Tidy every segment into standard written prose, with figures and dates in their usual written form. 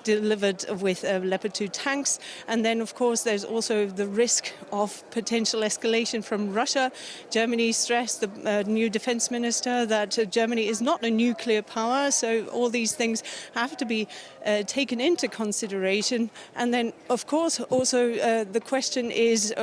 delivered with Leopard 2 tanks. And then, of course, there's also the risk of potential escalation from Russia. Germany stressed, the new defense minister, that Germany is not a nuclear power. So all these things have to be taken into consideration. And then, of course, also the question is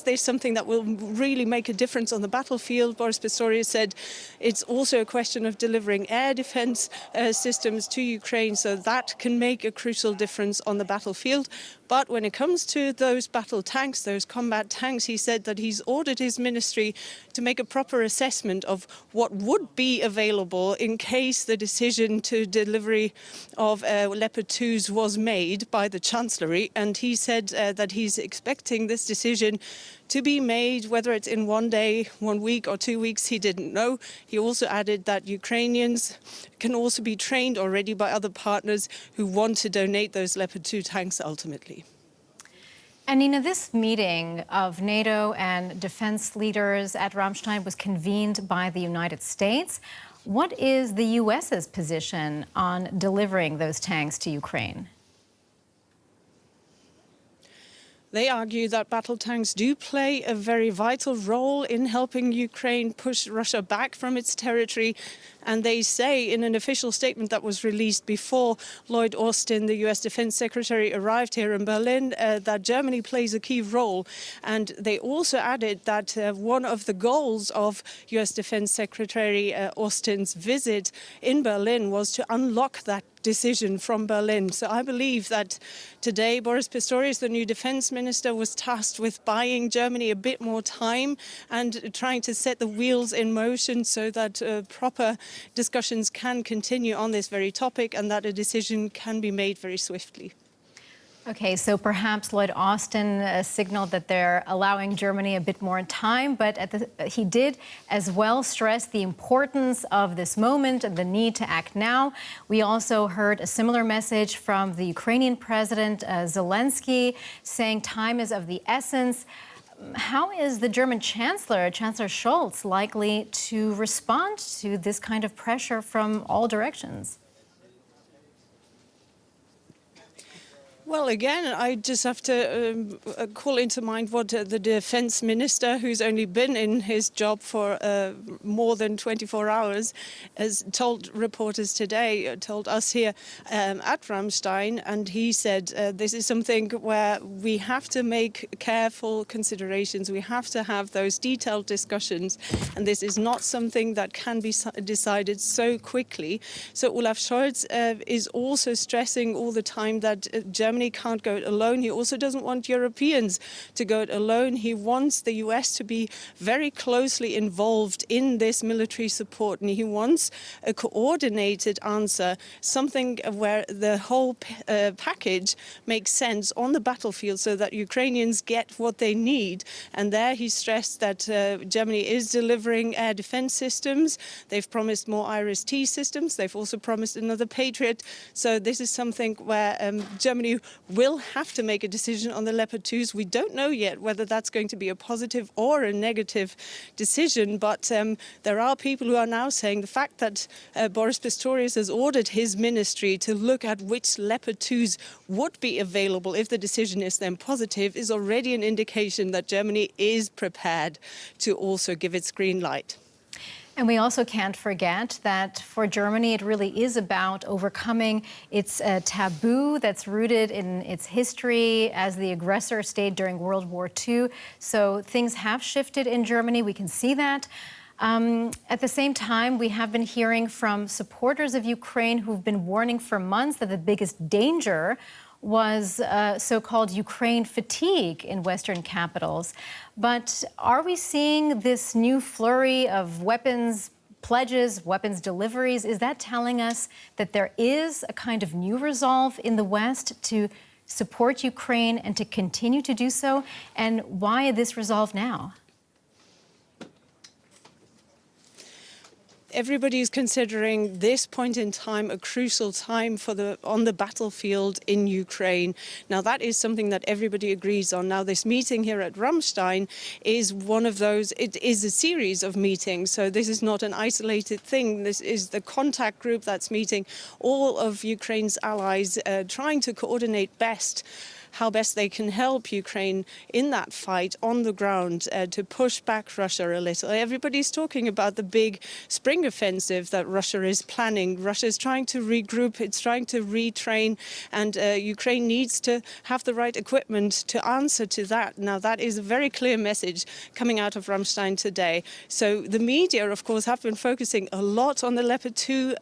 there something that will really make a difference on the battlefield? Boris Pistorius said it's also a question of delivering air defense systems to Ukraine, so that can make a crucial difference on the battlefield. But when it comes to those battle tanks, those combat tanks, he said that he's ordered his ministry to make a proper assessment of what would be available in case the decision to delivery of Leopard 2s was made by the Chancellery. And he said that he's expecting this decision to be made, whether it's in 1 day, 1 week or 2 weeks, he didn't know. He also added that Ukrainians can also be trained already by other partners who want to donate those Leopard 2 tanks ultimately. And Nina, this meeting of NATO and defense leaders at Ramstein was convened by the United States. What is the U.S.'s position on delivering those tanks to Ukraine? They argue that battle tanks do play a very vital role in helping Ukraine push Russia back from its territory. And they say in an official statement that was released before Lloyd, the U.S. Defense Secretary, arrived here in Berlin, that Germany plays a key role. And they also added that one of the goals of U.S. Defense Secretary Austin's visit in Berlin was to unlock that decision from Berlin. So I believe that today Boris Pistorius, the new defense minister, was tasked with buying Germany a bit more time and trying to set the wheels in motion so that proper discussions can continue on this very topic and that a decision can be made very swiftly. Okay, so perhaps Lloyd Austin signaled that they're allowing Germany a bit more time, but he did as well stress the importance of this moment and the need to act now. We also heard a similar message from the Ukrainian President Zelensky, saying time is of the essence. How is the German Chancellor Scholz, likely to respond to this kind of pressure from all directions? Well, again, I just have to call into mind what the defense minister, who's only been in his job for more than 24 hours, has told reporters today, told us here at Ramstein. And he said this is something where we have to make careful considerations. We have to have those detailed discussions. And this is not something that can be decided so quickly. So Olaf Scholz is also stressing all the time that Germany can't go it alone. He also doesn't want Europeans to go it alone. He wants the US to be very closely involved in this military support, and he wants a coordinated answer, something where the whole package makes sense on the battlefield so that Ukrainians get what they need. And there he stressed that Germany is delivering air defense systems. They've promised more IRIS-T systems. They've also promised another Patriot. So this is something where Germany will have to make a decision on the Leopard 2s. We don't know yet whether that's going to be a positive or a negative decision, but there are people who are now saying the fact that Boris Pistorius has ordered his ministry to look at which Leopard 2s would be available if the decision is then positive is already an indication that Germany is prepared to also give its green light. And we also can't forget that for Germany, it really is about overcoming its taboo that's rooted in its history as the aggressor state during World War II. So things have shifted in Germany. We can see that. At the same time, we have been hearing from supporters of Ukraine who've been warning for months that the biggest danger was so-called Ukraine fatigue in Western capitals. But are we seeing this new flurry of weapons pledges, weapons deliveries? Is that telling us that there is a kind of new resolve in the West to support Ukraine and to continue to do so? And why this resolve now? everybody is considering this point in time a crucial time on the battlefield in Ukraine. Now, that is something that everybody agrees on. Now, this meeting here at Ramstein is one of those. It is a series of meetings, so this is not an isolated thing. This is the contact group that's meeting all of Ukraine's allies, trying to coordinate how best they can help Ukraine in that fight on the ground to push back Russia a little. Everybody's talking about the big spring offensive that Russia is planning. Russia is trying to regroup, it's trying to retrain, and Ukraine needs to have the right equipment to answer to that. Now, that is a very clear message coming out of Ramstein today. So the media, of course, have been focusing a lot on the Leopard 2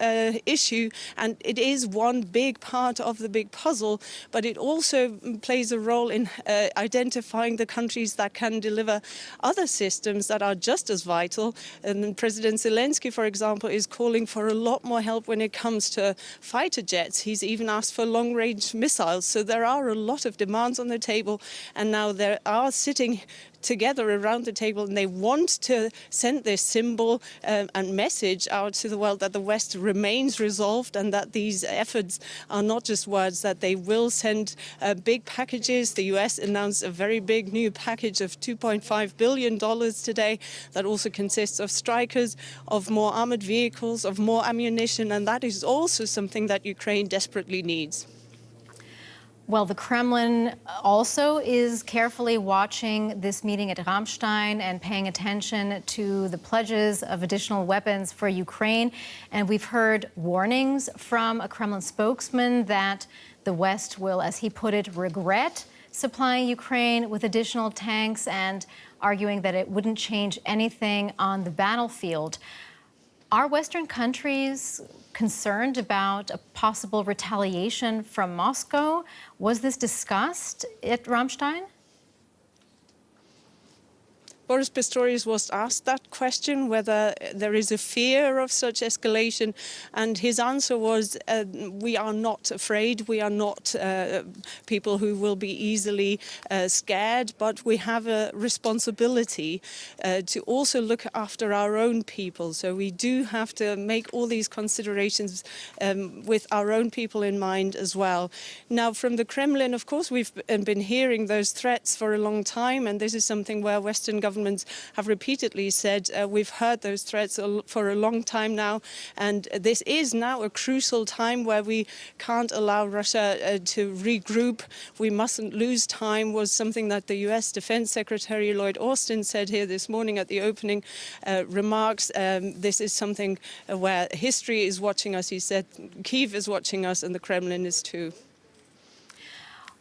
issue, and it is one big part of the big puzzle, but it also plays a role in identifying the countries that can deliver other systems that are just as vital. And President Zelensky, for example, is calling for a lot more help when it comes to fighter jets. He's even asked for long-range missiles. So there are a lot of demands on the table, and now they are sitting together around the table, and they want to send this symbol and message out to the world that the West remains resolved and that these efforts are not just words, that they will send big packages. The US announced a very big new package of $2.5 billion today that also consists of strikers, of more armored vehicles, of more ammunition, and that is also something that Ukraine desperately needs. Well, the Kremlin also is carefully watching this meeting at Ramstein and paying attention to the pledges of additional weapons for Ukraine. And we've heard warnings from a Kremlin spokesman that the West will, as he put it, regret supplying Ukraine with additional tanks, and arguing that it wouldn't change anything on the battlefield. Are Western countries concerned about a possible retaliation from Moscow? Was this discussed at Ramstein? Boris Pistorius was asked that question, whether there is a fear of such escalation, and his answer was, we are not afraid, we are not people who will be easily scared, but we have a responsibility to also look after our own people. So we do have to make all these considerations with our own people in mind as well. Now, from the Kremlin, of course, we've been hearing those threats for a long time, and this is something where Western governments have repeatedly said, we've heard those threats for a long time now, and this is now a crucial time where we can't allow Russia to regroup. We mustn't lose time, was something that the US Defense Secretary Lloyd said here this morning at the opening remarks. This is something where history is watching us. He said Kyiv is watching us, and the Kremlin is too.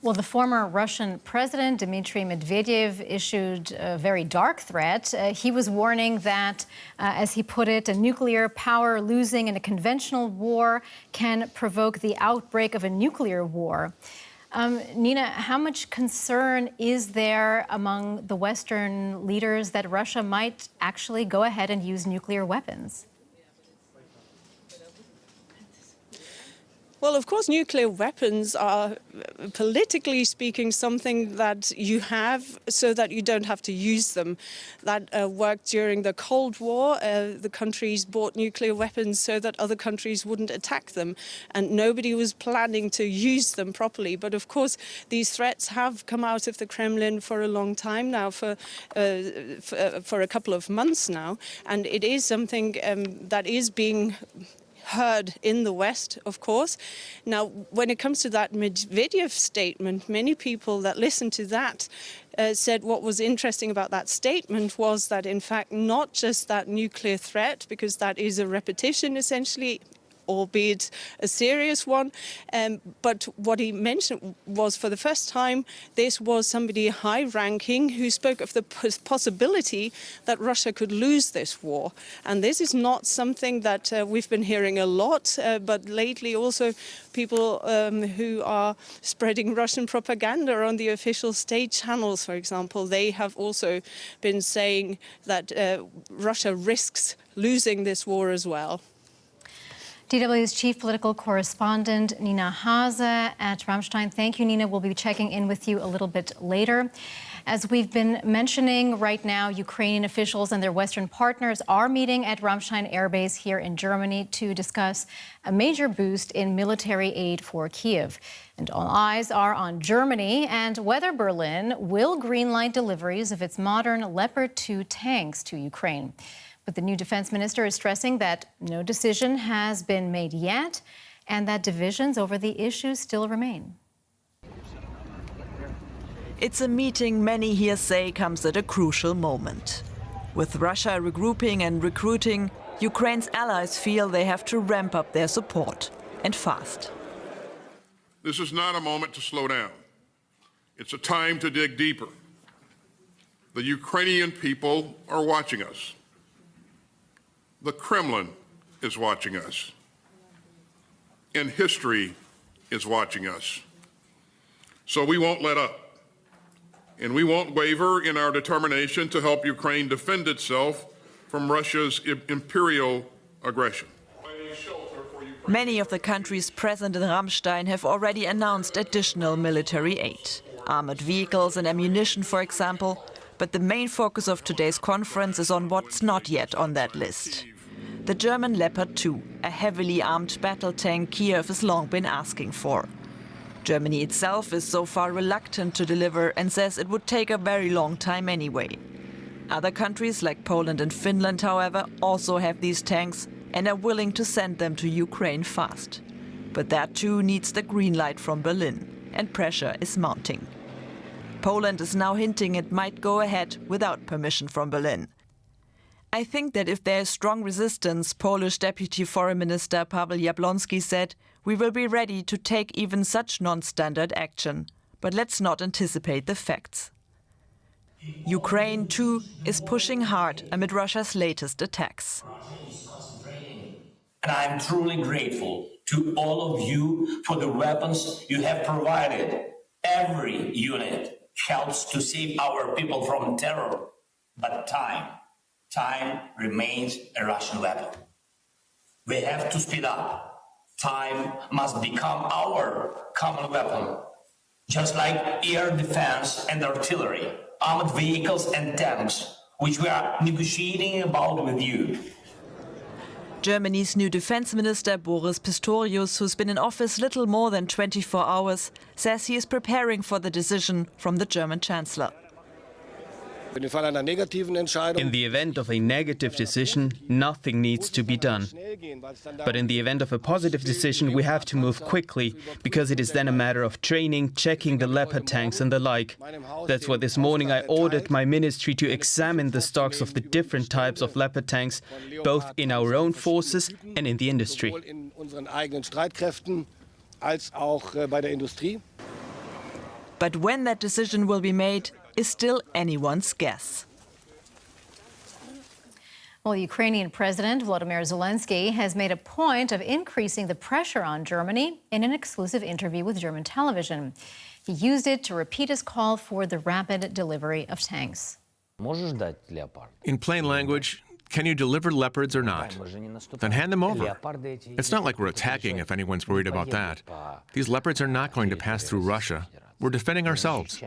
Well, the former Russian president, Dmitry Medvedev, issued a very dark threat. He was warning that, as he put it, a nuclear power losing in a conventional war can provoke the outbreak of a nuclear war. Nina, how much concern is there among the Western leaders that Russia might actually go ahead and use nuclear weapons? Well, of course, nuclear weapons are, politically speaking, something that you have so that you don't have to use them. That worked during the Cold War. The countries bought nuclear weapons so that other countries wouldn't attack them, and nobody was planning to use them properly. But of course, these threats have come out of the Kremlin for a long time now, for a couple of months now, and it is something that is being heard in the West, of course. Now, when it comes to that Medvedev statement, many people that listened to that said what was interesting about that statement was that, in fact, not just that nuclear threat, because that is a repetition, essentially, albeit a serious one. But what he mentioned was, for the first time, this was somebody high-ranking who spoke of the possibility that Russia could lose this war. And this is not something that we've been hearing a lot, but lately also people who are spreading Russian propaganda on the official state channels, for example, they have also been saying that Russia risks losing this war as well. DW's chief political correspondent, Nina Hase at Ramstein. Thank you, Nina. We'll be checking in with you a little bit later. As we've been mentioning right now, Ukrainian officials and their Western partners are meeting at Ramstein Air Base here in Germany to discuss a major boost in military aid for Kiev. And all eyes are on Germany and whether Berlin will greenlight deliveries of its modern Leopard 2 tanks to Ukraine. But the new defense minister is stressing that no decision has been made yet and that divisions over the issue still remain. It's a meeting many here say comes at a crucial moment. With Russia regrouping and recruiting, Ukraine's allies feel they have to ramp up their support, and fast. This is not a moment to slow down. It's a time to dig deeper. The Ukrainian people are watching us. The Kremlin is watching us. And history is watching us. So we won't let up. And we won't waver in our determination to help Ukraine defend itself from Russia's imperial aggression. Many of the countries present in Ramstein have already announced additional military aid. Armored vehicles and ammunition, for example. But the main focus of today's conference is on what's not yet on that list. The German Leopard 2, a heavily armed battle tank Kiev has long been asking for. Germany itself is so far reluctant to deliver and says it would take a very long time anyway. Other countries like Poland and Finland, however, also have these tanks and are willing to send them to Ukraine fast. But that too needs the green light from Berlin, and pressure is mounting. Poland is now hinting it might go ahead without permission from Berlin. I think that if there is strong resistance, Polish Deputy Foreign Minister Paweł Jabłoński said, we will be ready to take even such non-standard action. But let's not anticipate the facts. Ukraine, too, is pushing hard amid Russia's latest attacks. And I'm truly grateful to all of you for the weapons you have provided. Every unit helps to save our people from terror. But time remains a Russian weapon. We have to speed up. Time must become our common weapon. Just like air defense and artillery, armored vehicles and tanks, which we are negotiating about with you. Germany's new defense minister, Boris Pistorius, who's been in office little more than 24 hours, says he is preparing for the decision from the German chancellor. In the event of a negative decision, nothing needs to be done. But in the event of a positive decision, we have to move quickly, because it is then a matter of training, checking the Leopard tanks and the like. That's why this morning I ordered my ministry to examine the stocks of the different types of Leopard tanks, both in our own forces and in the industry. But when that decision will be made is still anyone's guess. Well, Ukrainian President Volodymyr Zelensky has made a point of increasing the pressure on Germany in an exclusive interview with German television. He used it to repeat his call for the rapid delivery of tanks. In plain language, can you deliver Leopards or not? Then hand them over. It's not like we're attacking if anyone's worried about that. These Leopards are not going to pass through Russia. We're defending ourselves.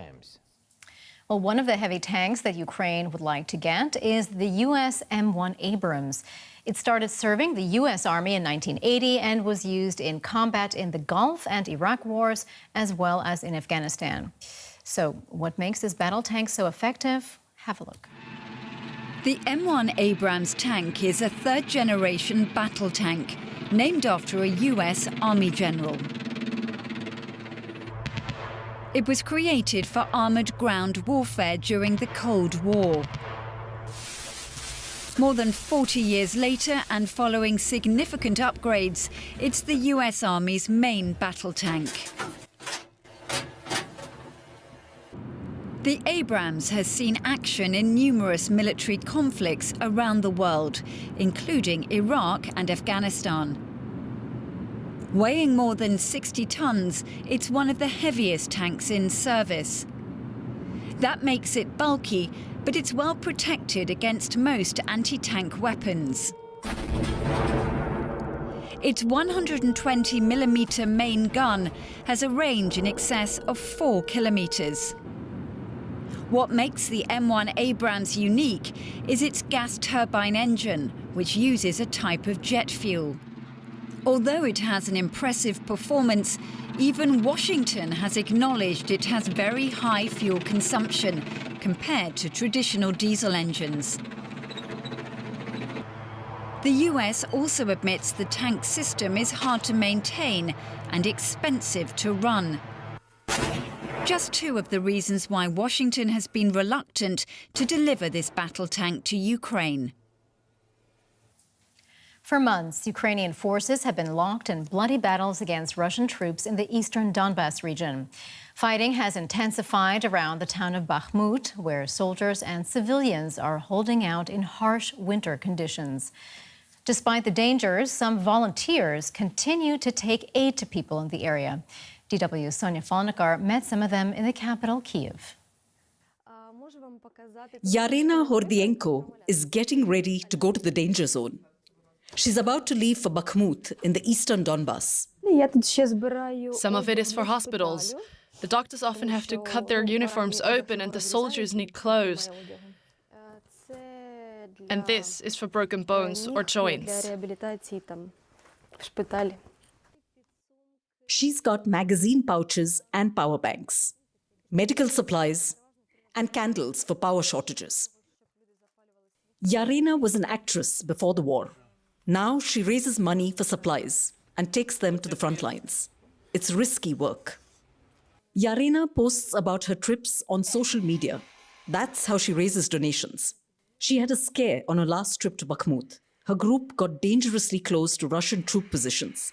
Well, one of the heavy tanks that Ukraine would like to get is the U.S. M1 Abrams. It started serving the U.S. Army in 1980 and was used in combat in the Gulf and Iraq wars, as well as in Afghanistan. So what makes this battle tank so effective? Have a look. The M1 Abrams tank is a third-generation battle tank, named after a U.S. Army general. It was created for armoured ground warfare during the Cold War. More than 40 years later, and following significant upgrades, it's the US Army's main battle tank. The Abrams has seen action in numerous military conflicts around the world, including Iraq and Afghanistan. Weighing more than 60 tons, it's one of the heaviest tanks in service. That makes it bulky, but it's well protected against most anti-tank weapons. Its 120mm main gun has a range in excess of 4 kilometers. What makes the M1 Abrams unique is its gas turbine engine, which uses a type of jet fuel. Although it has an impressive performance, even Washington has acknowledged it has very high fuel consumption compared to traditional diesel engines. The US also admits the tank system is hard to maintain and expensive to run. Just two of the reasons why Washington has been reluctant to deliver this battle tank to Ukraine. For months, Ukrainian forces have been locked in bloody battles against Russian troops in the eastern Donbas region. Fighting has intensified around the town of Bakhmut, where soldiers and civilians are holding out in harsh winter conditions. Despite the dangers, some volunteers continue to take aid to people in the area. DW's Sonia Folnikar met some of them in the capital, Kyiv. Yarina Hordienko is getting ready to go to the danger zone. She's about to leave for Bakhmut in the eastern Donbas. Some of it is for hospitals. The doctors often have to cut their uniforms open and the soldiers need clothes. And this is for broken bones or joints. She's got magazine pouches and power banks, medical supplies, and candles for power shortages. Yarina was an actress before the war. Now she raises money for supplies and takes them to the front lines. It's risky work. Yarina posts about her trips on social media. That's how she raises donations. She had a scare on her last trip to Bakhmut. Her group got dangerously close to Russian troop positions.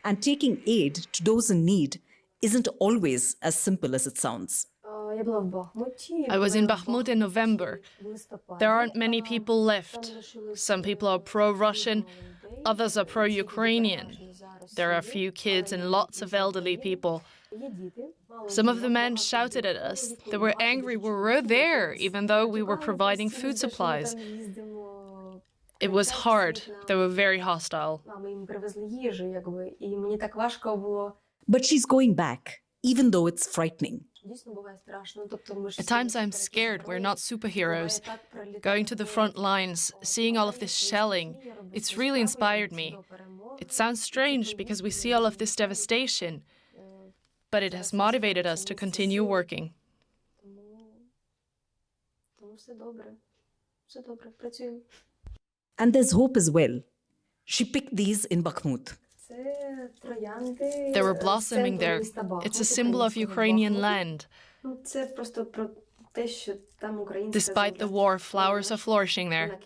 And taking aid to those in need isn't always as simple as it sounds. I was in Bakhmut in November. There aren't many people left. Some people are pro-Russian, others are pro-Ukrainian. There are a few kids and lots of elderly people. Some of the men shouted at us. They were angry we were there, even though we were providing food supplies. It was hard. They were very hostile. But she's going back, even though it's frightening. At times I'm scared. We're not superheroes. Going to the front lines, seeing all of this shelling, it's really inspired me. It sounds strange because we see all of this devastation, but it has motivated us to continue working. And there's hope as well. She picked these in Bakhmut. They were blossoming there. It's a symbol of Ukrainian land. Despite the war, flowers are flourishing there.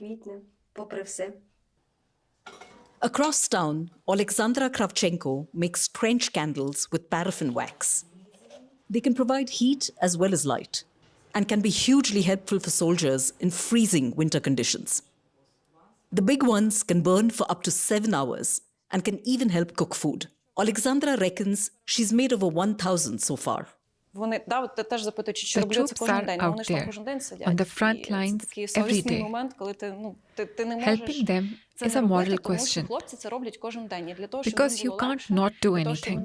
Across town, Alexandra Kravchenko makes trench candles with paraffin wax. They can provide heat as well as light and can be hugely helpful for soldiers in freezing winter conditions. The big ones can burn for up to 7 hours and can even help cook food. Alexandra reckons she's made over 1,000 so far. The troops are out there, on the front lines, every day. Helping them is a moral question, because you can't not do anything.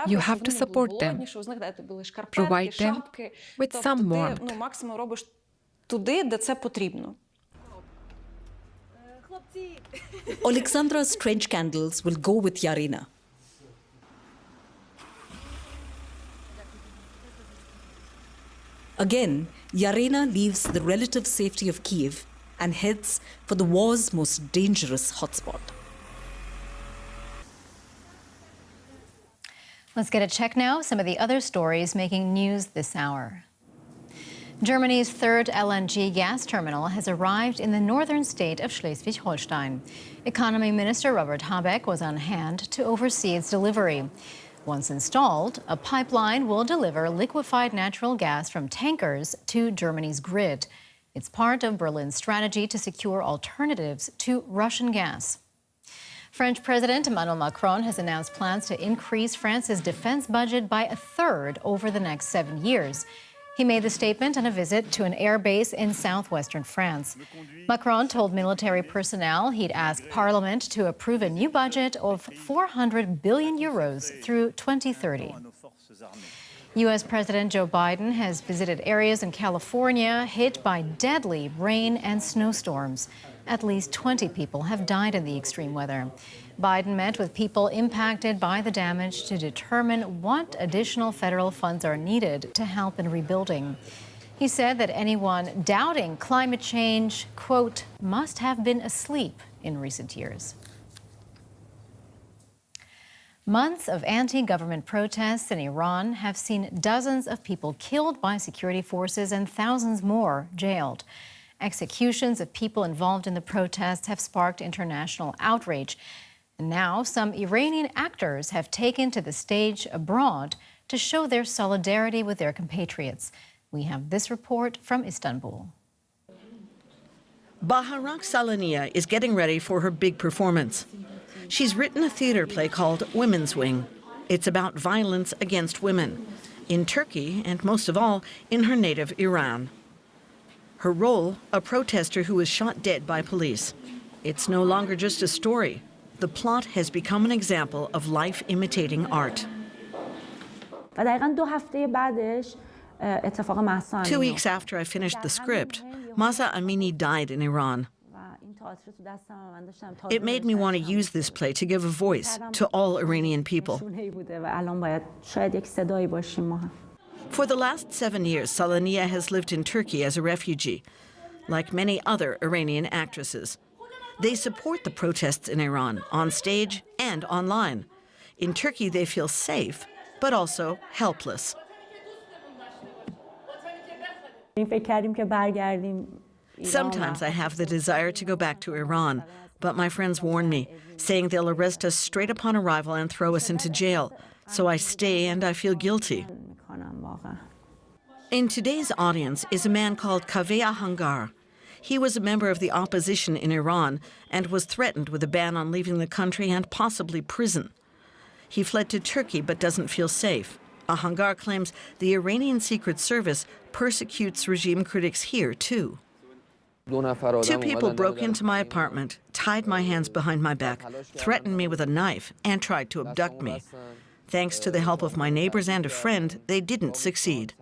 You have to support them, provide them with some warmth. Alexandra's trench candles will go with Yarina. Again, Yarina leaves the relative safety of Kyiv and heads for the war's most dangerous hotspot. Let's get a check now. Some of the other stories making news this hour. Germany's third LNG gas terminal has arrived in the northern state of Schleswig-Holstein. Economy Minister Robert Habeck was on hand to oversee its delivery. Once installed, a pipeline will deliver liquefied natural gas from tankers to Germany's grid. It's part of Berlin's strategy to secure alternatives to Russian gas. French President Emmanuel Macron has announced plans to increase France's defense budget by a third over the next 7 years. He made the statement on a visit to an air base in southwestern France. Macron told military personnel he'd ask Parliament to approve a new budget of 400 billion euros through 2030. U.S. President Joe Biden has visited areas in California hit by deadly rain and snowstorms. At least 20 people have died in the extreme weather. Biden met with people impacted by the damage to determine what additional federal funds are needed to help in rebuilding. He said that anyone doubting climate change, quote, must have been asleep in recent years. Months of anti-government protests in Iran have seen dozens of people killed by security forces and thousands more jailed. Executions of people involved in the protests have sparked international outrage. And now some Iranian actors have taken to the stage abroad to show their solidarity with their compatriots. We have this report from Istanbul. Baharak Salaniya is getting ready for her big performance. She's written a theater play called Women's Wing. It's about violence against women in Turkey and, most of all, in her native Iran. Her role, a protester who was shot dead by police. It's no longer just a story. The plot has become an example of life imitating art. 2 weeks after I finished the script, Mahsa Amini died in Iran. It made me want to use this play to give a voice to all Iranian people. For the last 7 years, Salaniya has lived in Turkey as a refugee, like many other Iranian actresses. They support the protests in Iran, on stage and online. In Turkey, they feel safe, but also helpless. Sometimes I have the desire to go back to Iran, but my friends warn me, saying they'll arrest us straight upon arrival and throw us into jail. So I stay and I feel guilty. In today's audience is a man called Kaveh Ahangar. He was a member of the opposition in Iran and was threatened with a ban on leaving the country and possibly prison. He fled to Turkey but doesn't feel safe. Ahangar claims the Iranian Secret Service persecutes regime critics here, too. 2 people broke into my apartment, tied my hands behind my back, threatened me with a knife, and tried to abduct me. Thanks to the help of my neighbors and a friend, they didn't succeed.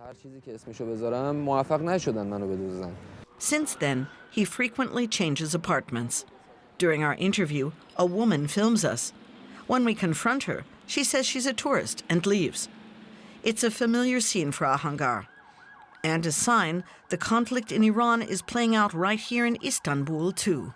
Since then, he frequently changes apartments. During our interview, a woman films us. When we confront her, she says she's a tourist and leaves. It's a familiar scene for Ahangar. And a sign the conflict in Iran is playing out right here in Istanbul, too.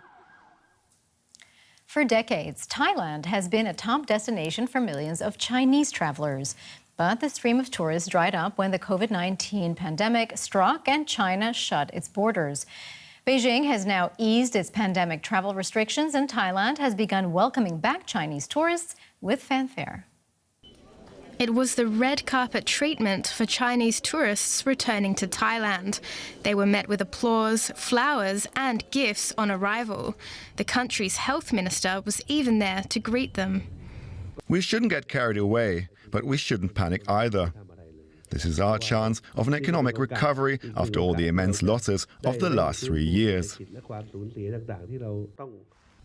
For decades, Thailand has been a top destination for millions of Chinese travelers. But the stream of tourists dried up when the COVID-19 pandemic struck and China shut its borders. Beijing has now eased its pandemic travel restrictions, and Thailand has begun welcoming back Chinese tourists with fanfare. It was the red carpet treatment for Chinese tourists returning to Thailand. They were met with applause, flowers and gifts on arrival. The country's health minister was even there to greet them. We shouldn't get carried away, but we shouldn't panic either. This is our chance of an economic recovery after all the immense losses of the last 3 years.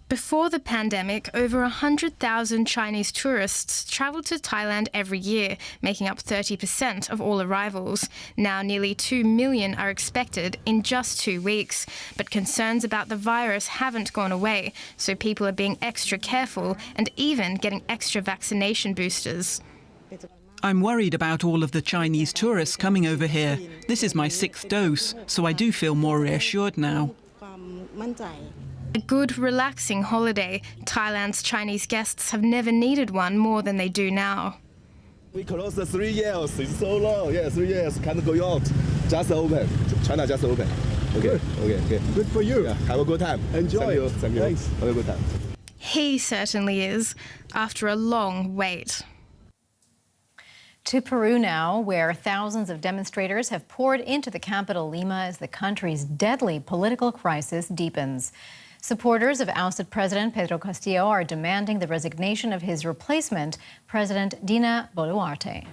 Before the pandemic, over 100,000 Chinese tourists travelled to Thailand every year, making up 30% of all arrivals. Now nearly 2 million are expected in just 2 weeks. But concerns about the virus haven't gone away, so people are being extra careful and even getting extra vaccination boosters. I'm worried about all of the Chinese tourists coming over here. This is my 6th dose, so I do feel more reassured now. A good, relaxing holiday. Thailand's Chinese guests have never needed one more than they do now. We closed 3 years. It's so long. Yeah, 3 years. Can't go out. Just open. China just open. Okay. Okay. Good for you. Yeah. Have a good time. Enjoy. Thank you. Thanks. Have a good time. He certainly is, after a long wait. To Peru now, where thousands of demonstrators have poured into the capital Lima as the country's deadly political crisis deepens. Supporters of ousted President Pedro Castillo are demanding the resignation of his replacement, President Dina Boluarte.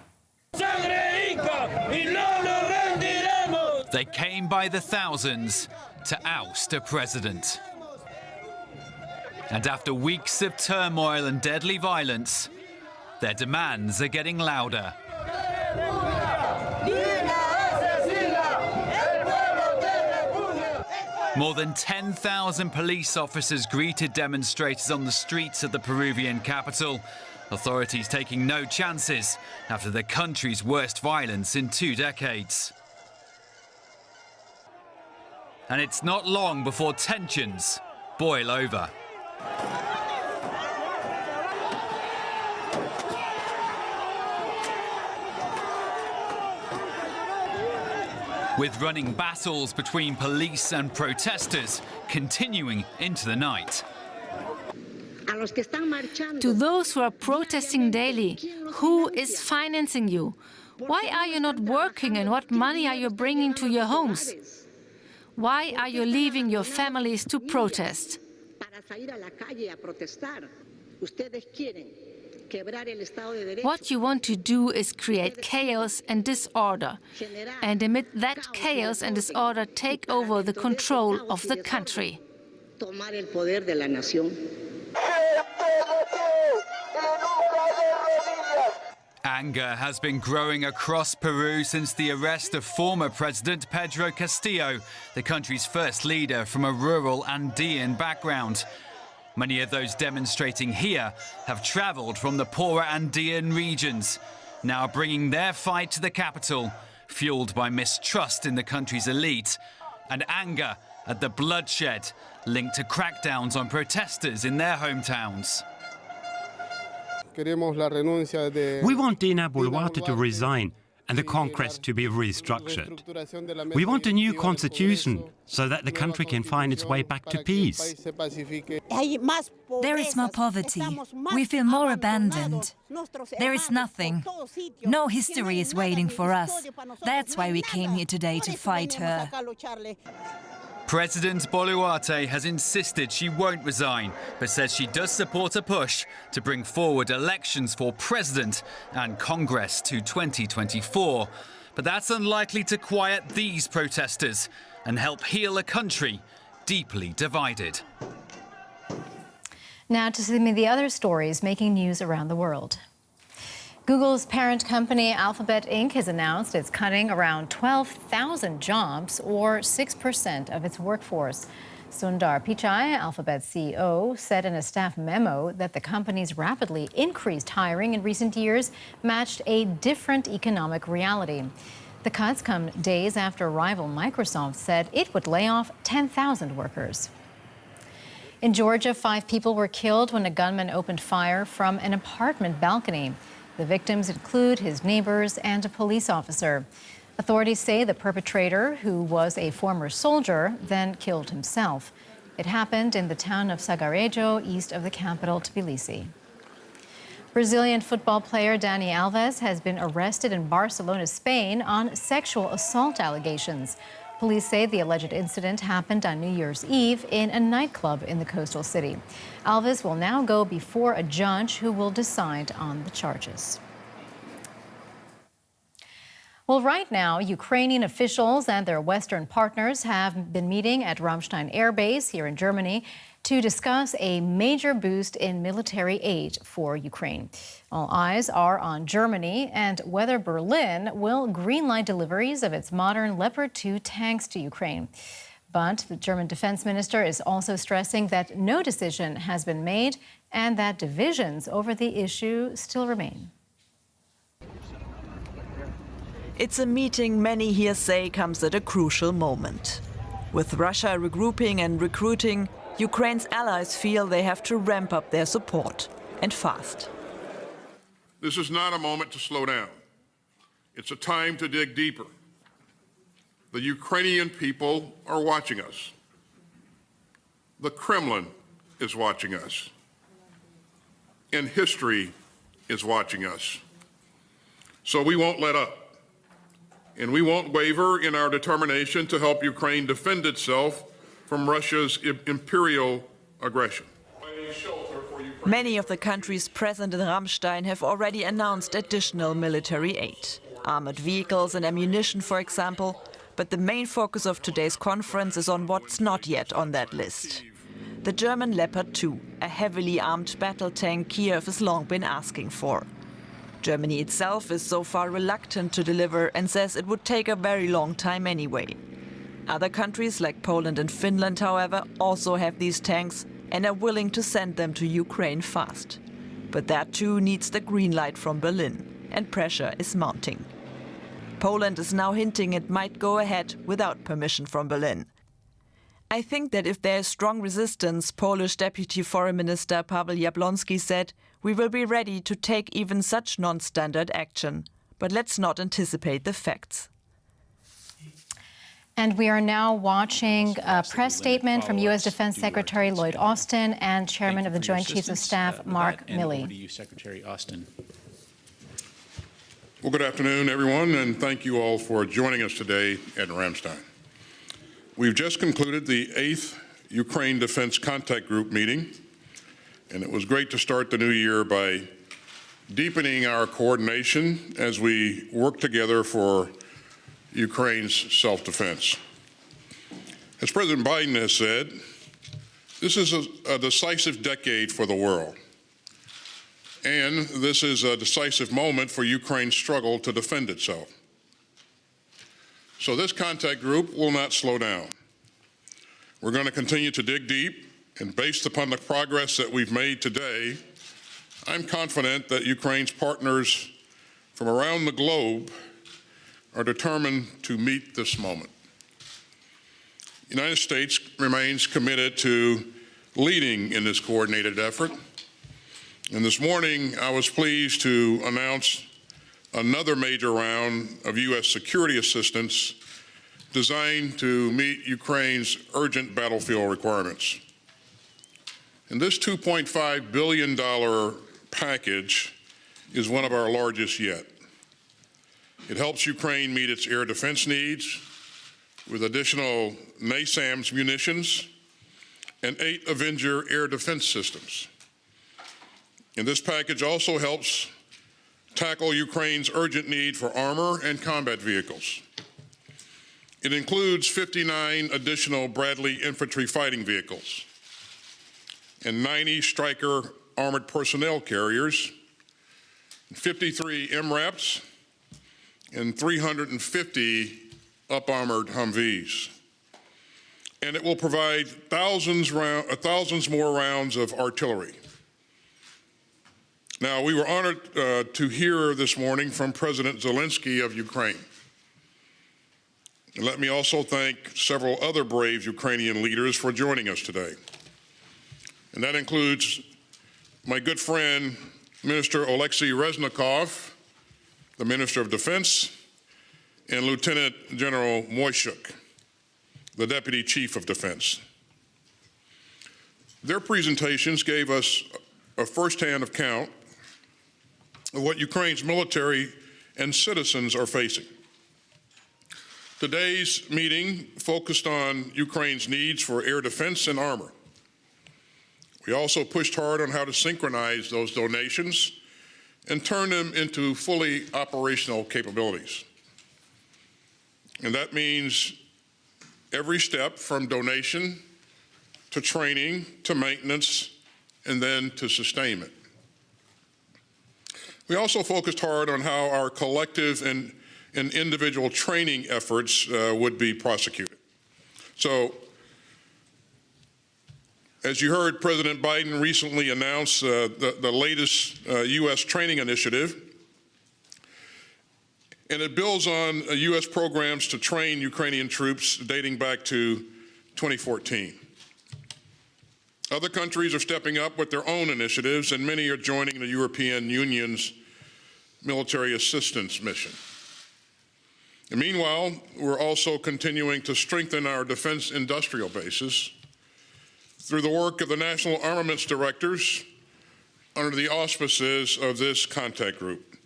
They came by the thousands to oust a president. And after weeks of turmoil and deadly violence, their demands are getting louder. More than 10,000 police officers greeted demonstrators on the streets of the Peruvian capital. Authorities taking no chances after the country's worst violence in 2 decades. And it's not long before tensions boil over. With running battles between police and protesters continuing into the night. To those who are protesting daily, who is financing you? Why are you not working, and what money are you bringing to your homes? Why are you leaving your families to protest? What you want to do is create chaos and disorder, and amid that chaos and disorder, take over the control of the country. Anger has been growing across Peru since the arrest of former President Pedro Castillo, the country's first leader from a rural Andean background. Many of those demonstrating here have travelled from the poorer Andean regions, now bringing their fight to the capital, fuelled by mistrust in the country's elite and anger at the bloodshed linked to crackdowns on protesters in their hometowns. We want Dina Boluarte to resign and the Congress to be restructured. We want a new constitution so that the country can find its way back to peace. There is more poverty. We feel more abandoned. There is nothing. No history is waiting for us. That's why we came here today to fight her. President Boluarte has insisted she won't resign, but says she does support a push to bring forward elections for president and Congress to 2024. But that's unlikely to quiet these protesters and help heal a country deeply divided. Now to some of the other stories making news around the world. Google's parent company, Alphabet Inc., has announced it's cutting around 12,000 jobs, or 6% of its workforce. Sundar Pichai, Alphabet's CEO, said in a staff memo that the company's rapidly increased hiring in recent years matched a different economic reality. The cuts come days after rival Microsoft said it would lay off 10,000 workers. In Georgia, 5 people were killed when a gunman opened fire from an apartment balcony. The victims include his neighbors and a police officer. Authorities say the perpetrator, who was a former soldier, then killed himself. It happened in the town of Sagarejo, east of the capital, Tbilisi. Brazilian football player Dani Alves has been arrested in Barcelona, Spain, on sexual assault allegations. Police say the alleged incident happened on New Year's Eve in a nightclub in the coastal city. Alves will now go before a judge who will decide on the charges. Well, right now, Ukrainian officials and their Western partners have been meeting at Ramstein Air Base here in Germany to discuss a major boost in military aid for Ukraine. All eyes are on Germany and whether Berlin will greenlight deliveries of its modern Leopard 2 tanks to Ukraine. But the German defense minister is also stressing that no decision has been made and that divisions over the issue still remain. It's a meeting many here say comes at a crucial moment. With Russia regrouping and recruiting, Ukraine's allies feel they have to ramp up their support, and fast. This is not a moment to slow down. It's a time to dig deeper. The Ukrainian people are watching us. The Kremlin is watching us. And history is watching us. So we won't let up. And we won't waver in our determination to help Ukraine defend itself from Russia's imperial aggression. Many of the countries present in Ramstein have already announced additional military aid. Armored vehicles and ammunition, for example. But the main focus of today's conference is on what's not yet on that list. The German Leopard 2, a heavily armed battle tank Kiev has long been asking for. Germany itself is so far reluctant to deliver and says it would take a very long time anyway. Other countries like Poland and Finland, however, also have these tanks and are willing to send them to Ukraine fast. But that too needs the green light from Berlin, and pressure is mounting. Poland is now hinting it might go ahead without permission from Berlin. I think that if there is strong resistance, Polish Deputy Foreign Minister Paweł Jabłoński said, we will be ready to take even such non-standard action. But let's not anticipate the facts. And we are now watching a press statement from U.S. Defense Secretary Lloyd Austin and Chairman of the Joint Chiefs of Staff, Mark Milley. Over to you, Secretary Austin. Well, good afternoon, everyone, and thank you all for joining us today at Ramstein. We've just concluded the 8th Ukraine Defense Contact Group meeting, and it was great to start the new year by deepening our coordination as we work together for Ukraine's self-defense. As President Biden has said, this is a decisive decade for the world, and this is a decisive moment for Ukraine's struggle to defend itself. So this contact group will not slow down. We're going to continue to dig deep, and based upon the progress that we've made today, I'm confident that Ukraine's partners from around the globe are determined to meet this moment. The United States remains committed to leading in this coordinated effort. And this morning, I was pleased to announce another major round of U.S. security assistance designed to meet Ukraine's urgent battlefield requirements. And this $2.5 billion package is one of our largest yet. It helps Ukraine meet its air defense needs with additional NASAMS munitions and 8 Avenger air defense systems. And this package also helps tackle Ukraine's urgent need for armor and combat vehicles. It includes 59 additional Bradley infantry fighting vehicles and 90 Stryker armored personnel carriers, 53 MRAPs, and 350 up-armored Humvees. And it will provide thousands more rounds of artillery. Now, we were honored to hear this morning from President Zelensky of Ukraine. And let me also thank several other brave Ukrainian leaders for joining us today. And that includes my good friend, Minister Alexei Reznikov, the Minister of Defense, and Lieutenant General Moyshuk, the Deputy Chief of Defense. Their presentations gave us a firsthand account of what Ukraine's military and citizens are facing. Today's meeting focused on Ukraine's needs for air defense and armor. We also pushed hard on how to synchronize those donations and turn them into fully operational capabilities. And that means every step from donation to training to maintenance and then to sustainment. We also focused hard on how our collective and individual training efforts would be prosecuted. So, as you heard, President Biden recently announced the latest U.S. training initiative, and it builds on U.S. programs to train Ukrainian troops dating back to 2014. Other countries are stepping up with their own initiatives, and many are joining the European Union's military assistance mission. And meanwhile, we're also continuing to strengthen our defense industrial bases through the work of the National Armaments Directors under the auspices of this contact group.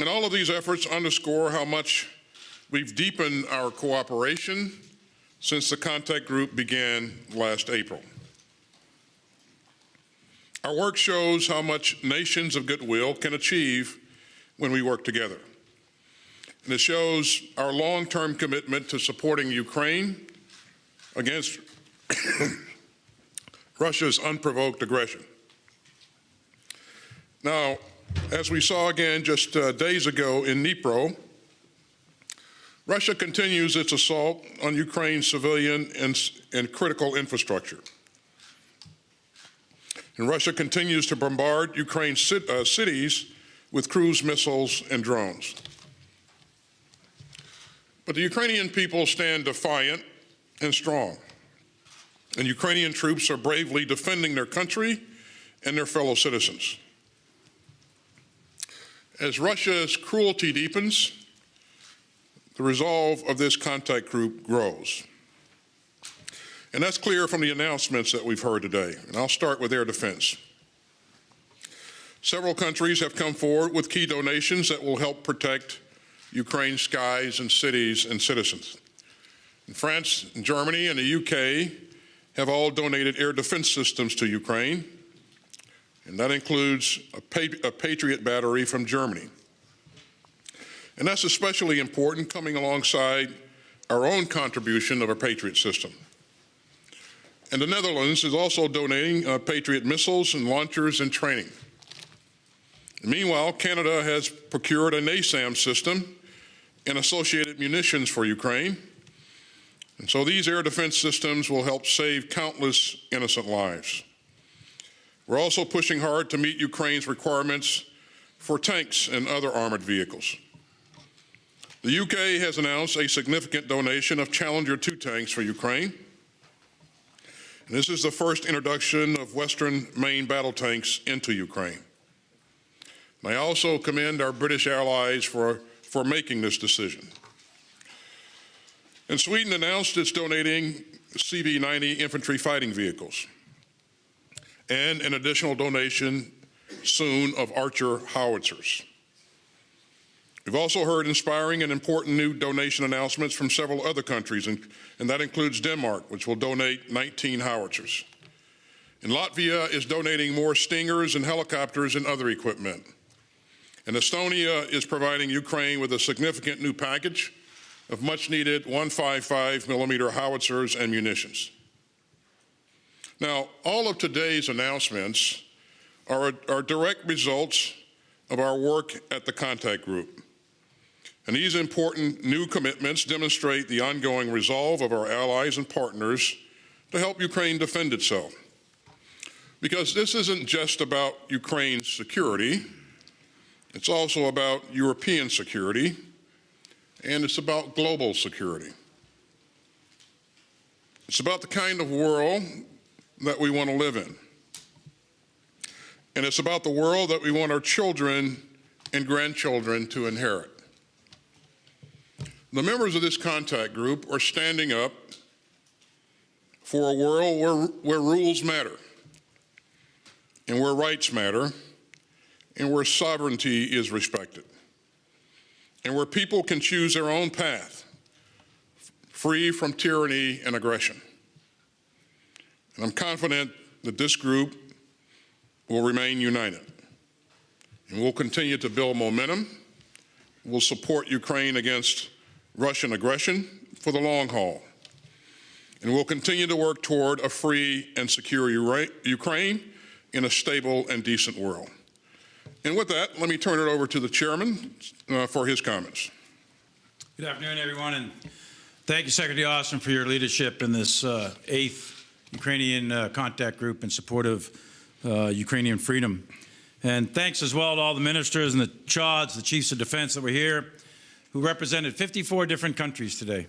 And all of these efforts underscore how much we've deepened our cooperation since the contact group began last April. Our work shows how much nations of goodwill can achieve when we work together. And it shows our long-term commitment to supporting Ukraine against Russia's unprovoked aggression. Now, As we saw again just days ago in Dnipro, Russia continues its assault on Ukraine's civilian and critical infrastructure. And Russia continues to bombard Ukraine's cities with cruise missiles and drones. But the Ukrainian people stand defiant and strong. And Ukrainian troops are bravely defending their country and their fellow citizens. As Russia's cruelty deepens, the resolve of this contact group grows. And that's clear from the announcements that we've heard today. And I'll start with air defense. Several countries have come forward with key donations that will help protect Ukraine's skies and cities and citizens. And France, and Germany, and the UK have all donated air defense systems to Ukraine, and that includes a Patriot battery from Germany. And that's especially important coming alongside our own contribution of a Patriot system. And the Netherlands is also donating Patriot missiles and launchers and training. And meanwhile, Canada has procured a NASAM system and associated munitions for Ukraine. And so these air defense systems will help save countless innocent lives. We're also pushing hard to meet Ukraine's requirements for tanks and other armored vehicles. The UK has announced a significant donation of Challenger 2 tanks for Ukraine. And this is the first introduction of Western main battle tanks into Ukraine. And I also commend our British allies for making this decision. And Sweden announced it's donating CV-90 infantry fighting vehicles and an additional donation soon of Archer howitzers. We've also heard inspiring and important new donation announcements from several other countries, and that includes Denmark, which will donate 19 howitzers. And Latvia is donating more Stingers and helicopters and other equipment. And Estonia is providing Ukraine with a significant new package of much-needed 155 millimeter howitzers and munitions. Now, all of today's announcements are direct results of our work at the contact group. And these important new commitments demonstrate the ongoing resolve of our allies and partners to help Ukraine defend itself. Because this isn't just about Ukraine's security, it's also about European security, and it's about global security. It's about the kind of world that we want to live in. And it's about the world that we want our children and grandchildren to inherit. The members of this contact group are standing up for a world where rules matter, and where rights matter, and where sovereignty is respected, and where people can choose their own path, free from tyranny and aggression. And I'm confident that this group will remain united, and we'll continue to build momentum. We'll support Ukraine against Russian aggression for the long haul, and we'll continue to work toward a free and secure Ukraine in a stable and decent world. And with that, let me turn it over to the chairman for his comments. Good afternoon, everyone, and thank you, Secretary Austin, for your leadership in this 8th Ukrainian contact group in support of Ukrainian freedom. And thanks as well to all the ministers and the CHODs, the chiefs of defense that were here, who represented 54 different countries today.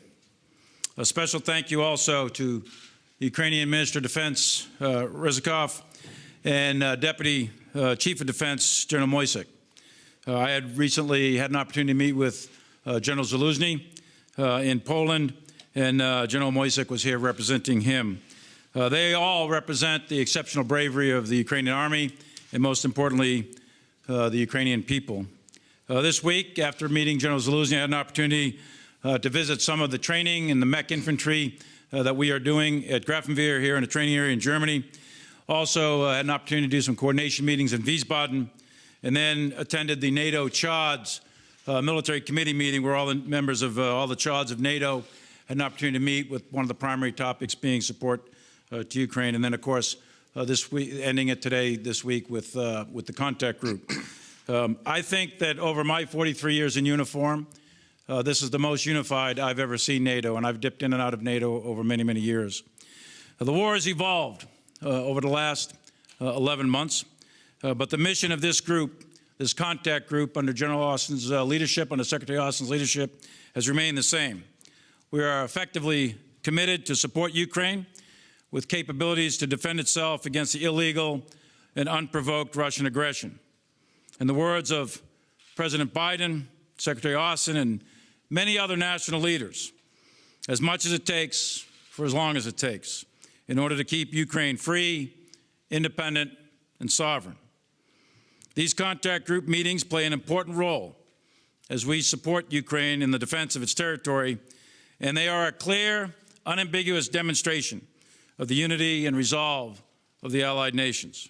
A special thank you also to the Ukrainian Minister of Defense, Ryzhikov, and Deputy Chief of Defense, General Moisek. I had recently had an opportunity to meet with General Zaluzny in Poland, and General Moisek was here representing him. They all represent the exceptional bravery of the Ukrainian Army, and most importantly, the Ukrainian people. This week, after meeting General Zaluzny, I had an opportunity to visit some of the training and the mech infantry that we are doing at Grafenwehr here in a training area in Germany. Also had an opportunity to do some coordination meetings in Wiesbaden, and then attended the NATO CHODs military committee meeting where all the members of all the CHODs of NATO had an opportunity to meet, with one of the primary topics being support to Ukraine. And then, of course, this week, ending it today, this week, with the contact group. I think that over my 43 years in uniform, this is the most unified I've ever seen NATO, and I've dipped in and out of NATO over many, many years. The war has evolved over the last 11 months, but the mission of this group, this contact group under General Austin's leadership, under Secretary Austin's leadership, has remained the same. We are effectively committed to support Ukraine with capabilities to defend itself against the illegal and unprovoked Russian aggression. In the words of President Biden, Secretary Austin, and many other national leaders, as much as it takes for as long as it takes, in order to keep Ukraine free, independent, and sovereign. These contact group meetings play an important role as we support Ukraine in the defense of its territory, and they are a clear, unambiguous demonstration of the unity and resolve of the allied nations.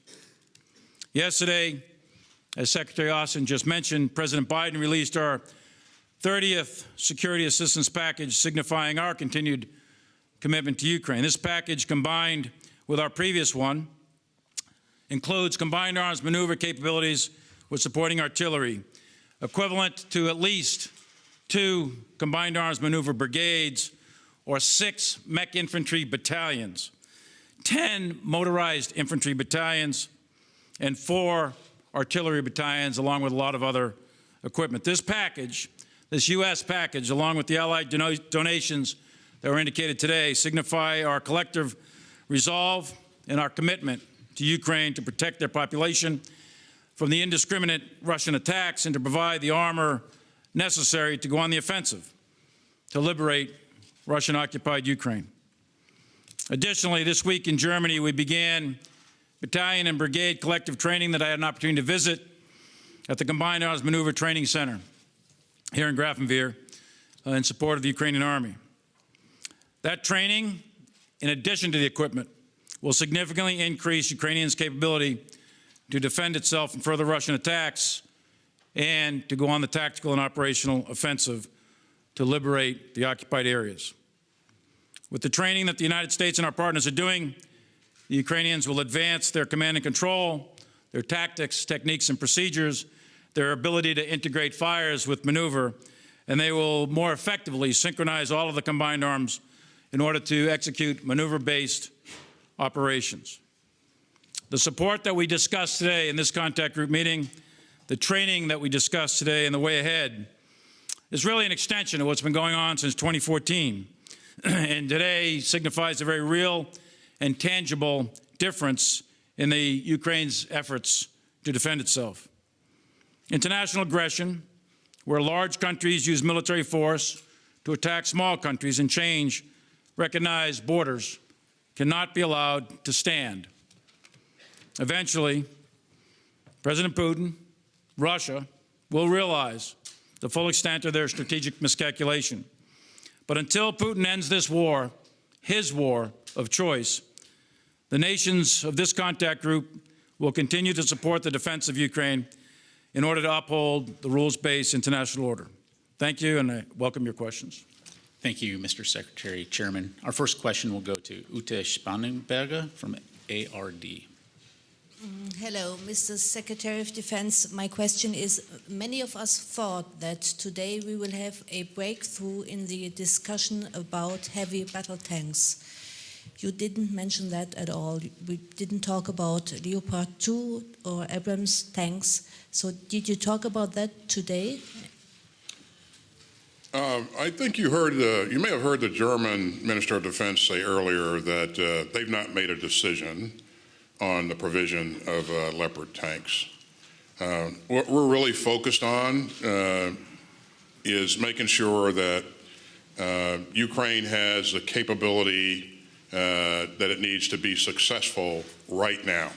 Yesterday, as Secretary Austin just mentioned, President Biden released our 30th security assistance package signifying our continued commitment to Ukraine. This package, combined with our previous one, includes combined arms maneuver capabilities with supporting artillery, equivalent to at least 2 combined arms maneuver brigades or 6 mech infantry battalions, 10 motorized infantry battalions, and 4 artillery battalions, along with a lot of other equipment. This package, this U.S. package, along with the Allied donations that were indicated today, signify our collective resolve and our commitment to Ukraine to protect their population from the indiscriminate Russian attacks and to provide the armor necessary to go on the offensive to liberate Russian-occupied Ukraine. Additionally, this week in Germany, we began battalion and brigade collective training that I had an opportunity to visit at the Combined Arms Maneuver Training Center here in Grafenwehr in support of the Ukrainian Army. That training, in addition to the equipment, will significantly increase Ukrainians' capability to defend itself from further Russian attacks and to go on the tactical and operational offensive to liberate the occupied areas. With the training that the United States and our partners are doing, the Ukrainians will advance their command and control, their tactics, techniques, and procedures, their ability to integrate fires with maneuver, and they will more effectively synchronize all of the combined arms in order to execute maneuver-based operations. The support that we discussed today in this contact group meeting, the training that we discussed today and the way ahead is really an extension of what's been going on since 2014, and today signifies a very real and tangible difference in the Ukraine's efforts to defend itself. International aggression, where large countries use military force to attack small countries and change recognized borders, cannot be allowed to stand. Eventually, President Putin, Russia, will realize the full extent of their strategic miscalculation. But until Putin ends this war, his war of choice, the nations of this contact group will continue to support the defense of Ukraine in order to uphold the rules-based international order. Thank you, and I welcome your questions. Thank you, Mr. Secretary Chairman. Our first question will go to Ute Spannenberger from ARD. Hello, Mr. Secretary of Defense. My question is, many of us thought that today we will have a breakthrough in the discussion about heavy battle tanks. You didn't mention that at all. We didn't talk about Leopard 2 or Abrams tanks. So did you talk about that today? I think you may have heard the German Minister of Defense say earlier that they've not made a decision on the provision of Leopard tanks. What we're really focused on is making sure that Ukraine has the capability that it needs to be successful right now.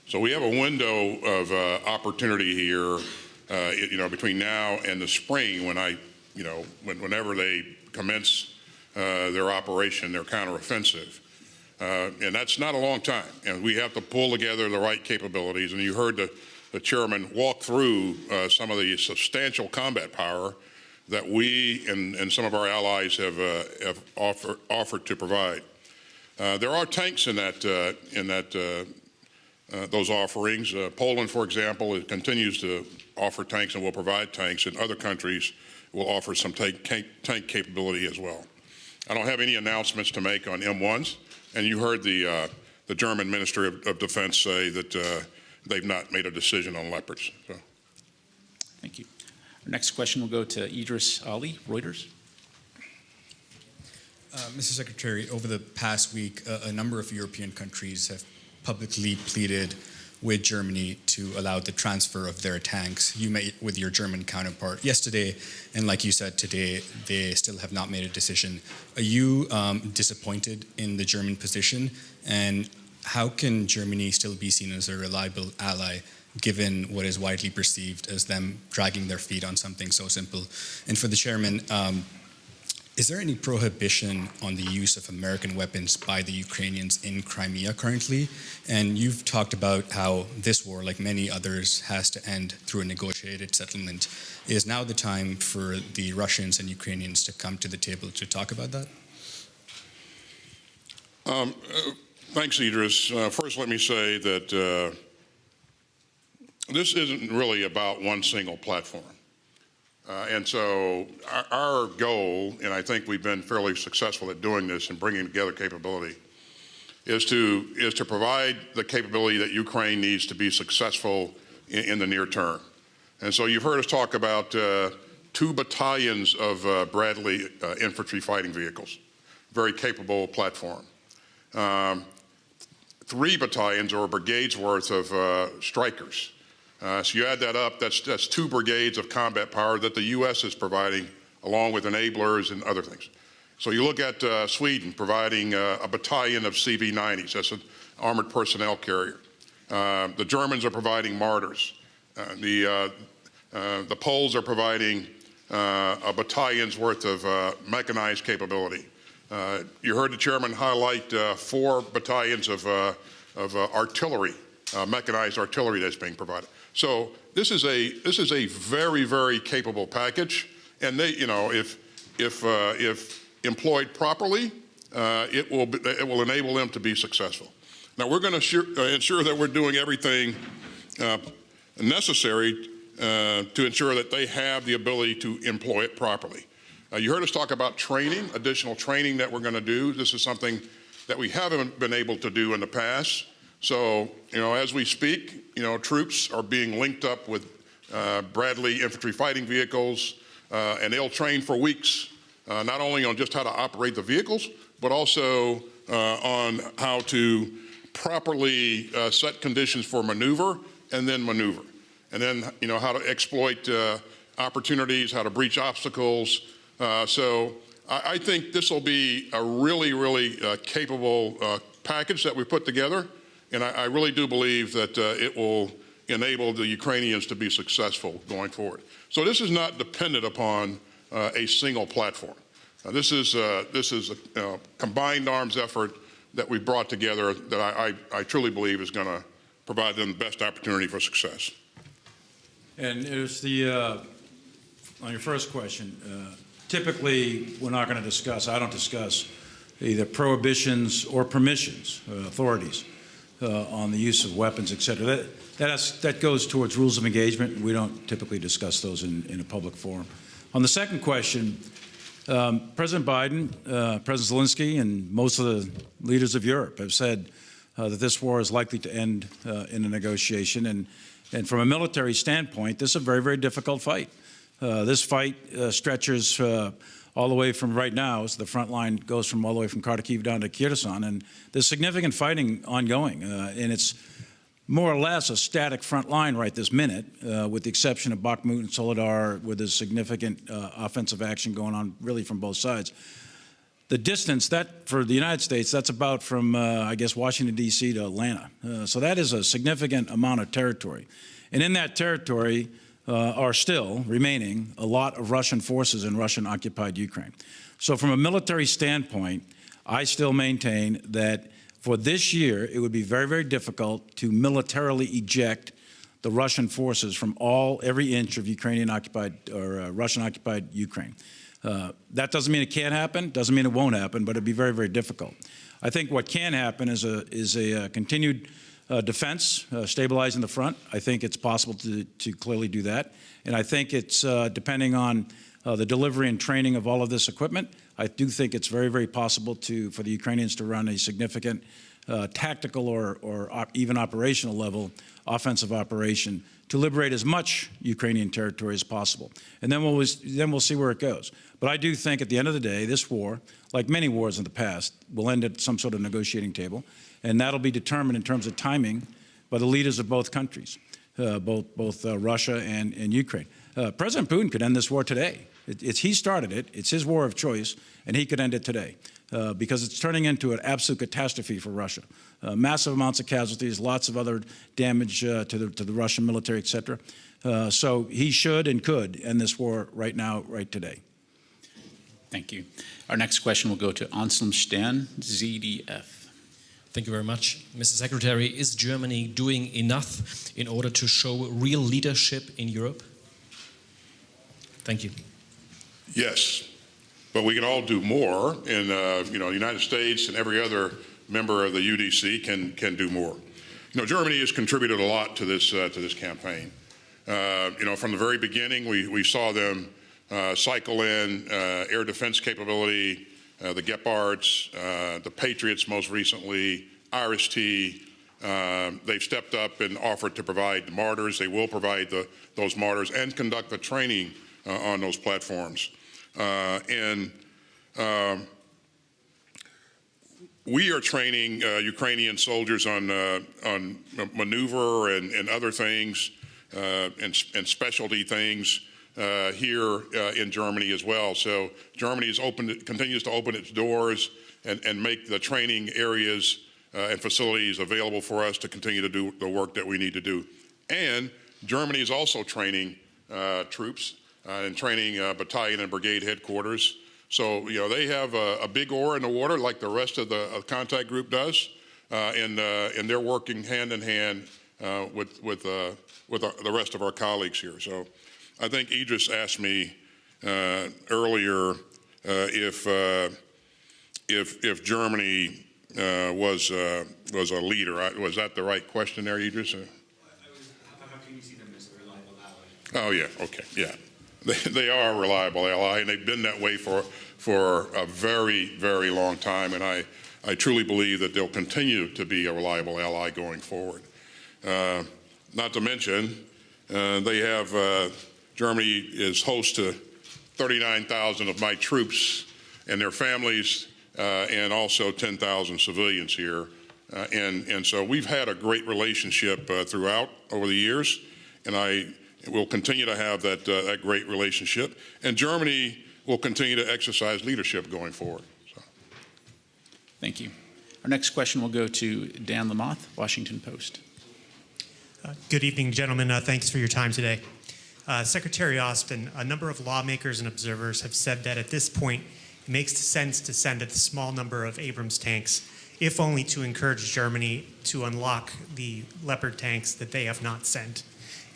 So we have a window of opportunity here, between now and the spring whenever they commence their operation, their counteroffensive. And that's not a long time. And we have to pull together the right capabilities. And you heard the chairman walk through some of the substantial combat power that we and some of our allies have offered to provide. There are tanks in that those offerings. Poland, for example, it continues to offer tanks and will provide tanks, and other countries will offer some tank capability as well. I don't have any announcements to make on M1s, and you heard the German Ministry of Defense say that they've not made a decision on Leopards. So. Thank you. Our next question will go to Idris Ali, Reuters. Mr. Secretary, over the past week, a number of European countries have publicly pleaded with Germany to allow the transfer of their tanks. You met with your German counterpart yesterday, and like you said today, they still have not made a decision. Are you disappointed in the German position? And how can Germany still be seen as a reliable ally, given what is widely perceived as them dragging their feet on something so simple? And for the chairman, is there any prohibition on the use of American weapons by the Ukrainians in Crimea currently? And you've talked about how this war, like many others, has to end through a negotiated settlement. Is now the time for the Russians and Ukrainians to come to the table to talk about that? Thanks, Idris. First, let me say that this isn't really about one single platform. And so our goal, and I think we've been fairly successful at doing this and bringing together capability, is to provide the capability that Ukraine needs to be successful in the near term. And so you've heard us talk about 2 battalions of Bradley infantry fighting vehicles, very capable platform. 3 battalions or brigades worth of Strikers. So you add that up, that's 2 brigades of combat power that the U.S. is providing, along with enablers and other things. So you look at Sweden providing a battalion of CV-90s, that's an armored personnel carrier. The Germans are providing mortars. The Poles are providing a battalion's worth of mechanized capability. You heard the chairman highlight 4 battalions of artillery, mechanized artillery that's being provided. So this is a very, very capable package, and they, you know, if employed properly, it will enable them to be successful. Now we're going to ensure that we're doing everything necessary to ensure that they have the ability to employ it properly. You heard us talk about training, additional training that we're going to do. This is something that we haven't been able to do in the past. So, you know, as we speak, you know, troops are being linked up with Bradley infantry fighting vehicles, and they'll train for weeks, not only on just how to operate the vehicles, but also on how to properly set conditions for maneuver and then maneuver. And then, you know, how to exploit opportunities, how to breach obstacles. So I think this will be a really, really capable package that we put together. And I really do believe that it will enable the Ukrainians to be successful going forward. So this is not dependent upon a single platform. This is a combined arms effort that we brought together that I truly believe is going to provide them the best opportunity for success. And it's on your first question, typically we're not going to discuss, I don't discuss either prohibitions or permissions, authorities. On the use of weapons, et cetera. That goes towards rules of engagement. We don't typically discuss those in a public forum. On the second question, President Biden, President Zelensky, and most of the leaders of Europe have said that this war is likely to end in a negotiation. And from a military standpoint, this is a very, very difficult fight. This fight stretches all the way from right now, so the front line goes from all the way from Kharkiv down to Kherson, and there's significant fighting ongoing, and it's more or less a static front line right this minute, with the exception of Bakhmut and Soledar, where there's significant offensive action going on really from both sides. The distance, that for the United States, that's about from, I guess, Washington, D.C. to Atlanta. So that is a significant amount of territory. And in that territory, are still remaining a lot of Russian forces in Russian-occupied Ukraine. So from a military standpoint, I still maintain that for this year, it would be very, very difficult to militarily eject the Russian forces from every inch of Ukrainian-occupied or Russian-occupied Ukraine. That doesn't mean it can't happen, doesn't mean it won't happen, but it'd be very, very difficult. I think what can happen is a continued defense, stabilizing the front. I think it's possible to clearly do that. And I think it's depending on the delivery and training of all of this equipment, I do think it's very, very possible for the Ukrainians to run a significant tactical or even operational level offensive operation to liberate as much Ukrainian territory as possible. And then we'll see where it goes. But I do think at the end of the day, this war, like many wars in the past, will end at some sort of negotiating table. And that'll be determined in terms of timing by the leaders of both countries, both Russia and Ukraine. President Putin could end this war today. He started it. It's his war of choice, and he could end it today because it's turning into an absolute catastrophe for Russia. Massive amounts of casualties, lots of other damage to the Russian military, et cetera. So he should and could end this war right now, right today. Thank you. Our next question will go to Anselm Stern, ZDF. Thank you very much. Mr. Secretary, is Germany doing enough in order to show real leadership in Europe? Thank you. Yes, but we can all do more, and the United States and every other member of the UDC can do more. Germany has contributed a lot to this campaign. From the very beginning, we saw them cycle in air defense capability, the Gepards, the Patriots most recently, IRIS-T. They've stepped up and offered to provide the mortars. They will provide those mortars and conduct the training on those platforms. We are training Ukrainian soldiers on maneuver and other things and specialty things here in Germany as well. So Germany continues to open its doors and make the training areas and facilities available for us to continue to do the work that we need to do. And Germany is also training troops and training battalion and brigade headquarters. So, they have a big oar in the water like the rest of the contact group does, and they're working hand in hand with the rest of our colleagues here. So I think Idris asked me earlier if Germany was a leader. Was that the right question there, Idris? How can you see them as a reliable ally? Oh, yeah, okay, yeah. They are a reliable ally, and they've been that way for a very, very long time, and I truly believe that they'll continue to be a reliable ally going forward. Not to mention, they have, Germany is host to 39,000 of my troops and their families, and also 10,000 civilians here. And so we've had a great relationship throughout over the years, and we'll continue to have that great relationship. And Germany will continue to exercise leadership going forward. So. Thank you. Our next question will go to Dan Lamothe, Washington Post. Good evening, gentlemen. Thanks for your time today. Secretary Austin, a number of lawmakers and observers have said that at this point, it makes sense to send a small number of Abrams tanks, if only to encourage Germany to unlock the Leopard tanks that they have not sent.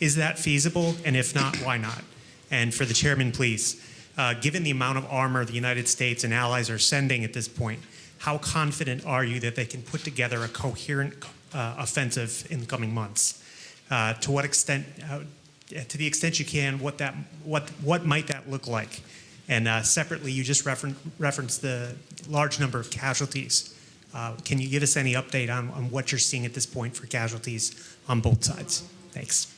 Is that feasible? And if not, why not? And for the chairman, please, given the amount of armor the United States and allies are sending at this point, how confident are you that they can put together a coherent offensive in the coming months? To what extent, to the extent you can, what might that look like? And separately, you just referenced the large number of casualties. Can you give us any update on what you're seeing at this point for casualties on both sides? Thanks.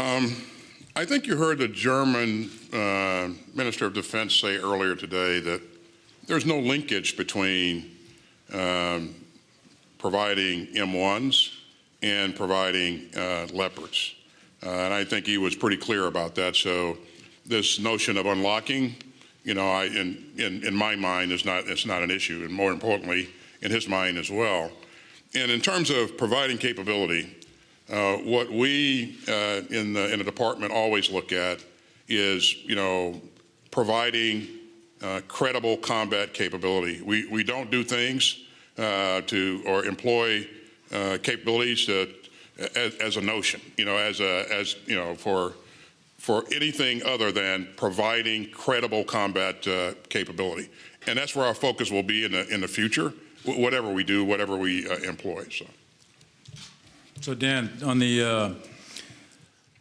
I think you heard the German Minister of Defense say earlier today that there's no linkage between providing M1s and providing Leopards. And I think he was pretty clear about that. So this notion of unlocking, in my mind, it's not an issue, and more importantly, in his mind as well. And in terms of providing capability, what we in the department always look at is, providing credible combat capability. We don't do things or employ capabilities as a notion, for anything other than providing credible combat capability. And that's where our focus will be in the future, whatever we do, whatever we employ. So. So Dan, on the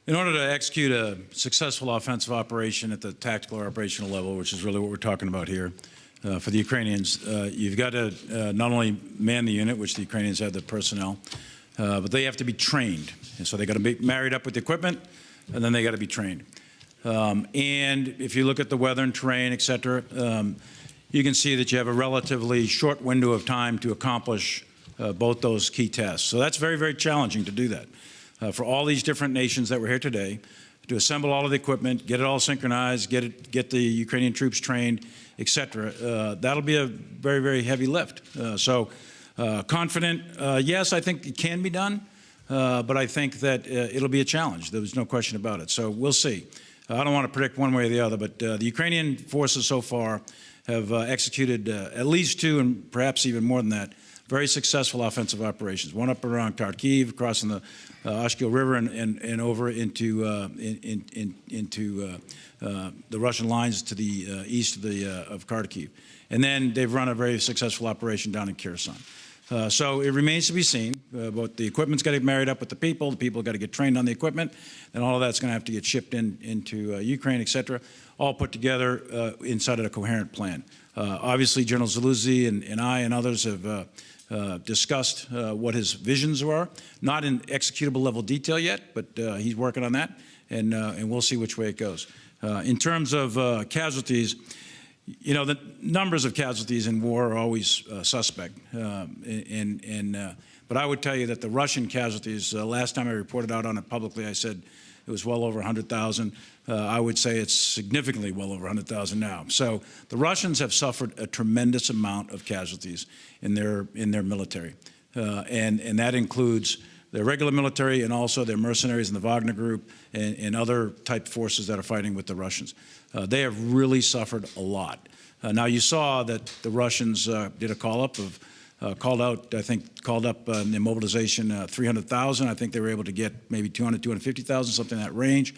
in order to execute a successful offensive operation at the tactical or operational level, which is really what we're talking about here, for the Ukrainians, you've got to not only man the unit, which the Ukrainians have the personnel, but they have to be trained. And so they got to be married up with the equipment, and then they got to be trained. And if you look at the weather and terrain, et cetera, you can see that you have a relatively short window of time to accomplish both those key tasks. So that's very, very challenging to do that. For all these different nations that were here today, to assemble all of the equipment, get it all synchronized, get the Ukrainian troops trained, et cetera, that'll be a very, very heavy lift. Confident, yes, I think it can be done, but I think that it'll be a challenge. There's no question about it. So we'll see. I don't want to predict one way or the other, but the Ukrainian forces so far have executed at least 2 and perhaps even more than that very successful offensive operations. One up around Kharkiv, crossing the Oshkil River and over into the Russian lines to the east of Kharkiv. And then they've run a very successful operation down in Kherson. So it remains to be seen, but the equipment's got to get married up with the people got to get trained on the equipment, and all of that's going to have to get shipped into Ukraine, et cetera, all put together inside of a coherent plan. Obviously, General Zaluzzi and I and others have discussed what his visions were, not in executable level detail yet, but he's working on that, and we'll see which way it goes. In terms of casualties, you know, the numbers of casualties in war are always suspect. But I would tell you that the Russian casualties, last time I reported out on it publicly, I said it was well over 100,000. I would say it's significantly well over 100,000 now. So the Russians have suffered a tremendous amount of casualties in their military. And that includes their regular military and also their mercenaries in the Wagner Group and other type forces that are fighting with the Russians. They have really suffered a lot. Now, you saw that the Russians did a call-up of, called up in the mobilization 300,000. I think they were able to get maybe 200, 250,000, something in that range.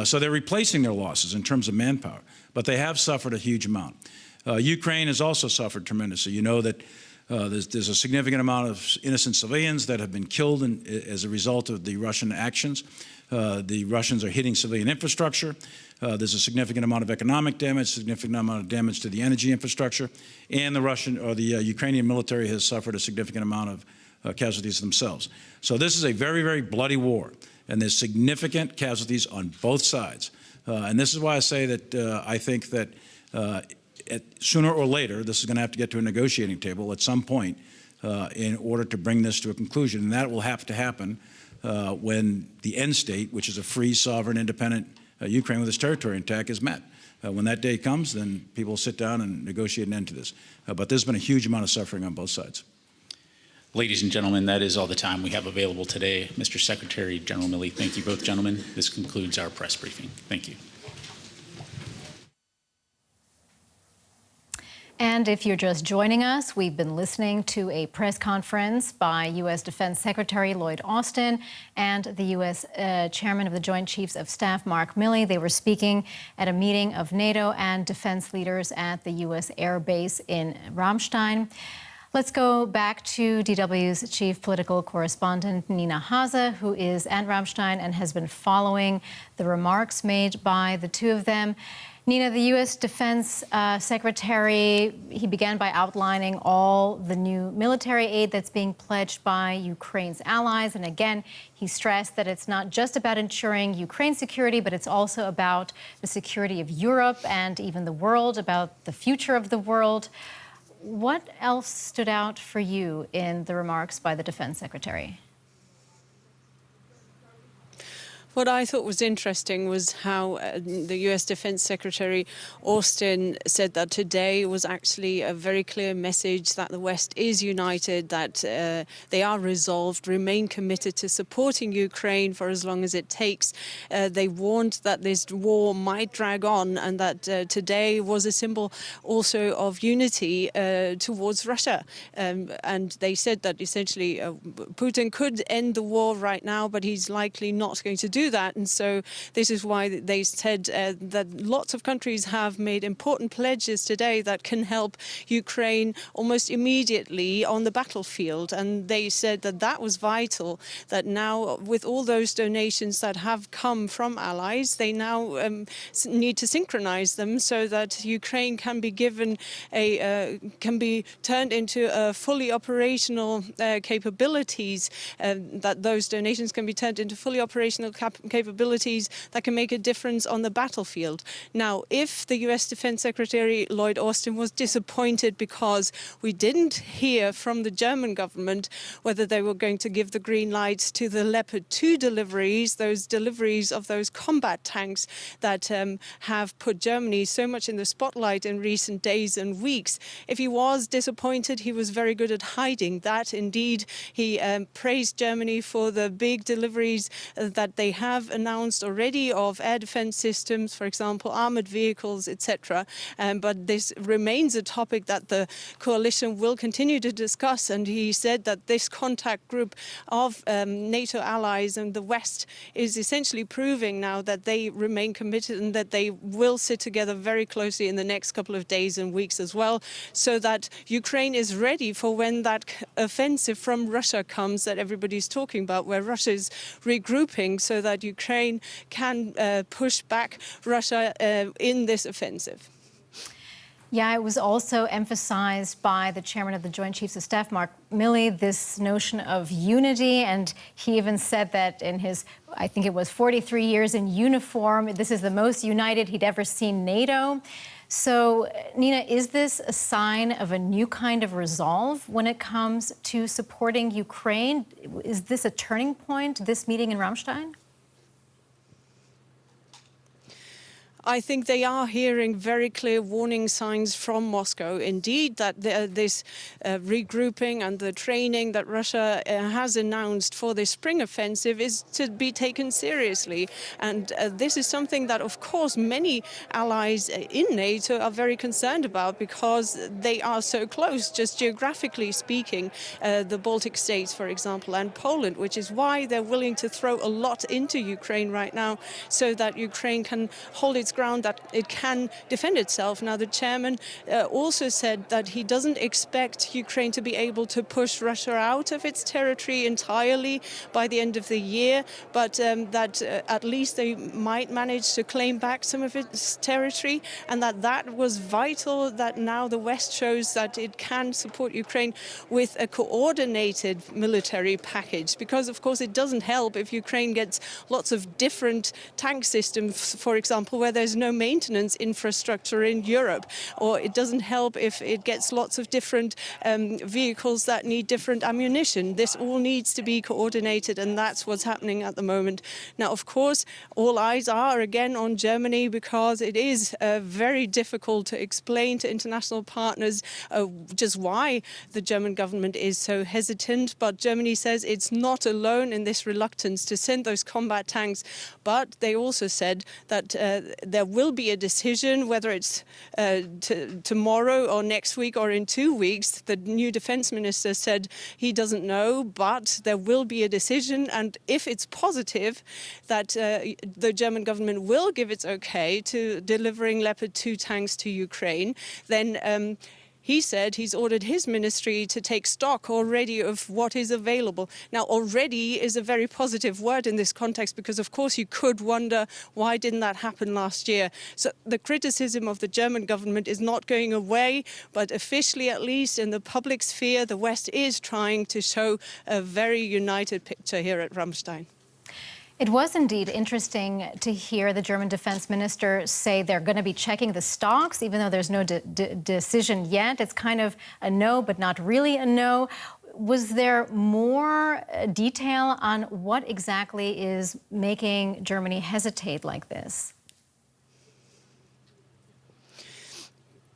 So they're replacing their losses in terms of manpower, but they have suffered a huge amount. Ukraine has also suffered tremendously. You know that there's a significant amount of innocent civilians that have been killed as a result of the Russian actions. The Russians are hitting civilian infrastructure. There's a significant amount of economic damage, significant amount of damage to the energy infrastructure, and the Ukrainian military has suffered a significant amount of casualties themselves. So this is a very, very bloody war, and there's significant casualties on both sides. And this is why I say that I think that sooner or later, this is going to have to get to a negotiating table at some point in order to bring this to a conclusion. And that will have to happen when the end state, which is a free, sovereign, independent Ukraine with its territory intact, is met. When that day comes, then people will sit down and negotiate an end to this. But there's been a huge amount of suffering on both sides. Ladies and gentlemen, that is all the time we have available today. Mr. Secretary, General Milley, thank you both gentlemen. This concludes our press briefing. Thank you. And if you're just joining us, we've been listening to a press conference by U.S. Defense Secretary Lloyd Austin and the U.S. Chairman of the Joint Chiefs of Staff, Mark Milley. They were speaking at a meeting of NATO and defense leaders at the U.S. Air Base in Ramstein. Let's go back to DW's chief political correspondent, Nina Hase, who is at Ramstein and has been following the remarks made by the two of them. Nina, the U.S. Defense Secretary, he began by outlining all the new military aid that's being pledged by Ukraine's allies. And again, he stressed that it's not just about ensuring Ukraine's security, but it's also about the security of Europe and even the world, about the future of the world. What else stood out for you in the remarks by the Defense Secretary? What I thought was interesting was how the U.S. Defense Secretary Austin said that today was actually a very clear message that the West is united, that they are resolved, remain committed to supporting Ukraine for as long as it takes. They warned that this war might drag on and that today was a symbol also of unity towards Russia. And they said that essentially Putin could end the war right now, but he's likely not going to do do that. And so this is why they said that lots of countries have made important pledges today that can help Ukraine almost immediately on the battlefield. And they said that that was vital, that now with all those donations that have come from allies, they now need to synchronize them so that Ukraine can be given can be turned into a fully operational capabilities, that those donations can be turned into fully operational capabilities that can make a difference on the battlefield. Now, if the US Defense Secretary Lloyd Austin was disappointed because we didn't hear from the German government whether they were going to give the green light to the Leopard 2 deliveries, those deliveries of those combat tanks that have put Germany so much in the spotlight in recent days and weeks. If he was disappointed, he was very good at hiding that. Indeed, he praised Germany for the big deliveries that they have announced already of air defense systems, for example, armored vehicles, etc. But this remains a topic that the coalition will continue to discuss. And he said that this contact group of NATO allies and the West is essentially proving now that they remain committed and that they will sit together very closely in the next couple of days and weeks as well, so that Ukraine is ready for when that offensive from Russia comes that everybody's talking about, where Russia is regrouping so that Ukraine can push back Russia in this offensive. Yeah, it was also emphasized by the chairman of the Joint Chiefs of Staff, Mark Milley, this notion of unity. And he even said that in his, I think it was 43 years in uniform, this is the most united he'd ever seen NATO. So, Nina, is this a sign of a new kind of resolve when it comes to supporting Ukraine? Is this a turning point, this meeting in Ramstein? I think they are hearing very clear warning signs from Moscow, indeed, that this regrouping and the training that Russia has announced for this spring offensive is to be taken seriously. And this is something that, of course, many allies in NATO are very concerned about because they are so close, just geographically speaking, the Baltic states, for example, and Poland, which is why they're willing to throw a lot into Ukraine right now so that Ukraine can hold its ground, that it can defend itself. Now, the chairman also said that he doesn't expect Ukraine to be able to push Russia out of its territory entirely by the end of the year, but that at least they might manage to claim back some of its territory, and that was vital, that now the West shows that it can support Ukraine with a coordinated military package, because, of course, it doesn't help if Ukraine gets lots of different tank systems, for example, where there's no maintenance infrastructure in Europe, or it doesn't help if it gets lots of different vehicles that need different ammunition. This all needs to be coordinated, and that's what's happening at the moment. Now, of course, all eyes are again on Germany, because it is very difficult to explain to international partners just why the German government is so hesitant. But Germany says it's not alone in this reluctance to send those combat tanks. But they also said that there will be a decision, whether it's tomorrow or next week or in 2 weeks. The new defense minister said he doesn't know, but there will be a decision. And if it's positive that the German government will give its okay to delivering Leopard 2 tanks to Ukraine, then he said he's ordered his ministry to take stock already of what is available. Now, already is a very positive word in this context, because, of course, you could wonder why didn't that happen last year. So the criticism of the German government is not going away, but officially, at least in the public sphere, the West is trying to show a very united picture here at Ramstein. It was indeed interesting to hear the German defense minister say they're going to be checking the stocks, even though there's no decision yet. It's kind of a no, but not really a no. Was there more detail on what exactly is making Germany hesitate like this?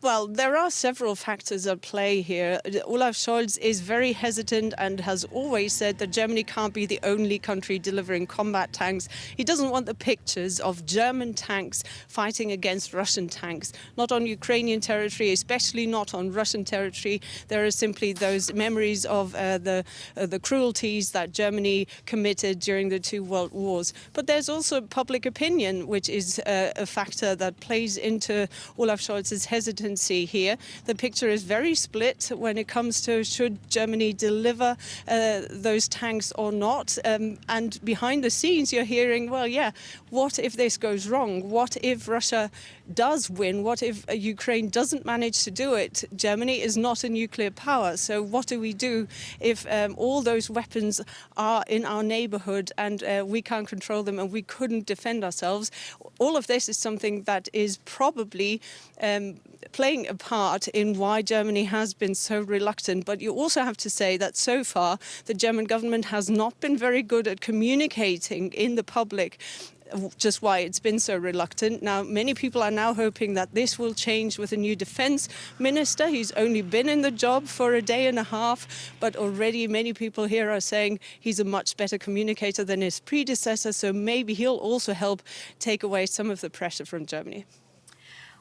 Well, there are several factors at play here. Olaf Scholz is very hesitant and has always said that Germany can't be the only country delivering combat tanks. He doesn't want the pictures of German tanks fighting against Russian tanks, not on Ukrainian territory, especially not on Russian territory. There are simply those memories of the cruelties that Germany committed during the two world wars. But there's also public opinion, which is a factor that plays into Olaf Scholz's hesitancy here. The picture is very split when it comes to should Germany deliver those tanks or not. And behind the scenes, you're hearing, well, yeah, what if this goes wrong? What if Russia does win? What if Ukraine doesn't manage to do it? Germany is not a nuclear power. So what do we do if all those weapons are in our neighborhood and we can't control them and we couldn't defend ourselves? All of this is something that is probably playing a part in why Germany has been so reluctant. But you also have to say that so far the German government has not been very good at communicating in the public just why it's been so reluctant. Now, many people are now hoping that this will change with a new defense minister. He's only been in the job for a day and a half, but already many people here are saying he's a much better communicator than his predecessor, so maybe he'll also help take away some of the pressure from Germany.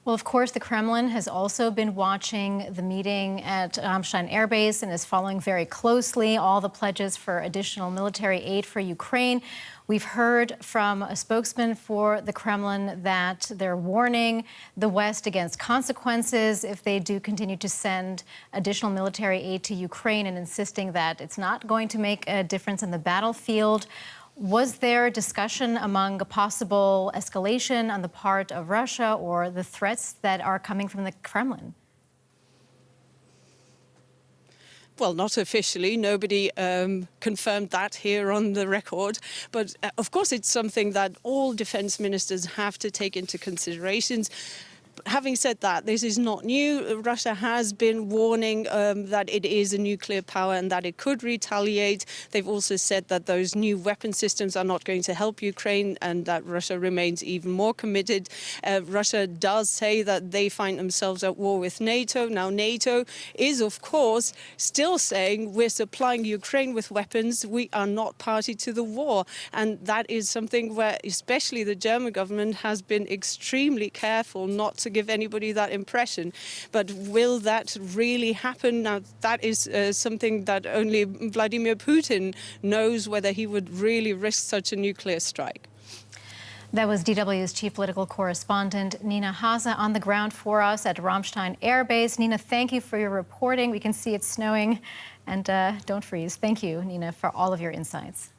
Well, of course, the Kremlin has also been watching the meeting at Ramstein Air Base and is following very closely all the pledges for additional military aid for Ukraine. We've heard from a spokesman for the Kremlin that they're warning the West against consequences if they do continue to send additional military aid to Ukraine and insisting that it's not going to make a difference in the battlefield. Was there discussion among a possible escalation on the part of Russia or the threats that are coming from the Kremlin? Well, not officially. Nobody confirmed that here on the record. But of course, it's something that all defense ministers have to take into consideration. Having said that, this is not new. Russia has been warning that it is a nuclear power and that it could retaliate. They've also said that those new weapon systems are not going to help Ukraine and that Russia remains even more committed. Russia does say that they find themselves at war with NATO. Now, NATO is, of course, still saying we're supplying Ukraine with weapons. We are not party to the war. And that is something where especially the German government has been extremely careful not to give anybody that impression. But will that really happen? Now, that is something that only Vladimir Putin knows, whether he would really risk such a nuclear strike. That was DW's chief political correspondent, Nina Hase, on the ground for us at Ramstein Air Base. Nina, thank you for your reporting. We can see it's snowing, and don't freeze. Thank you, Nina, for all of your insights.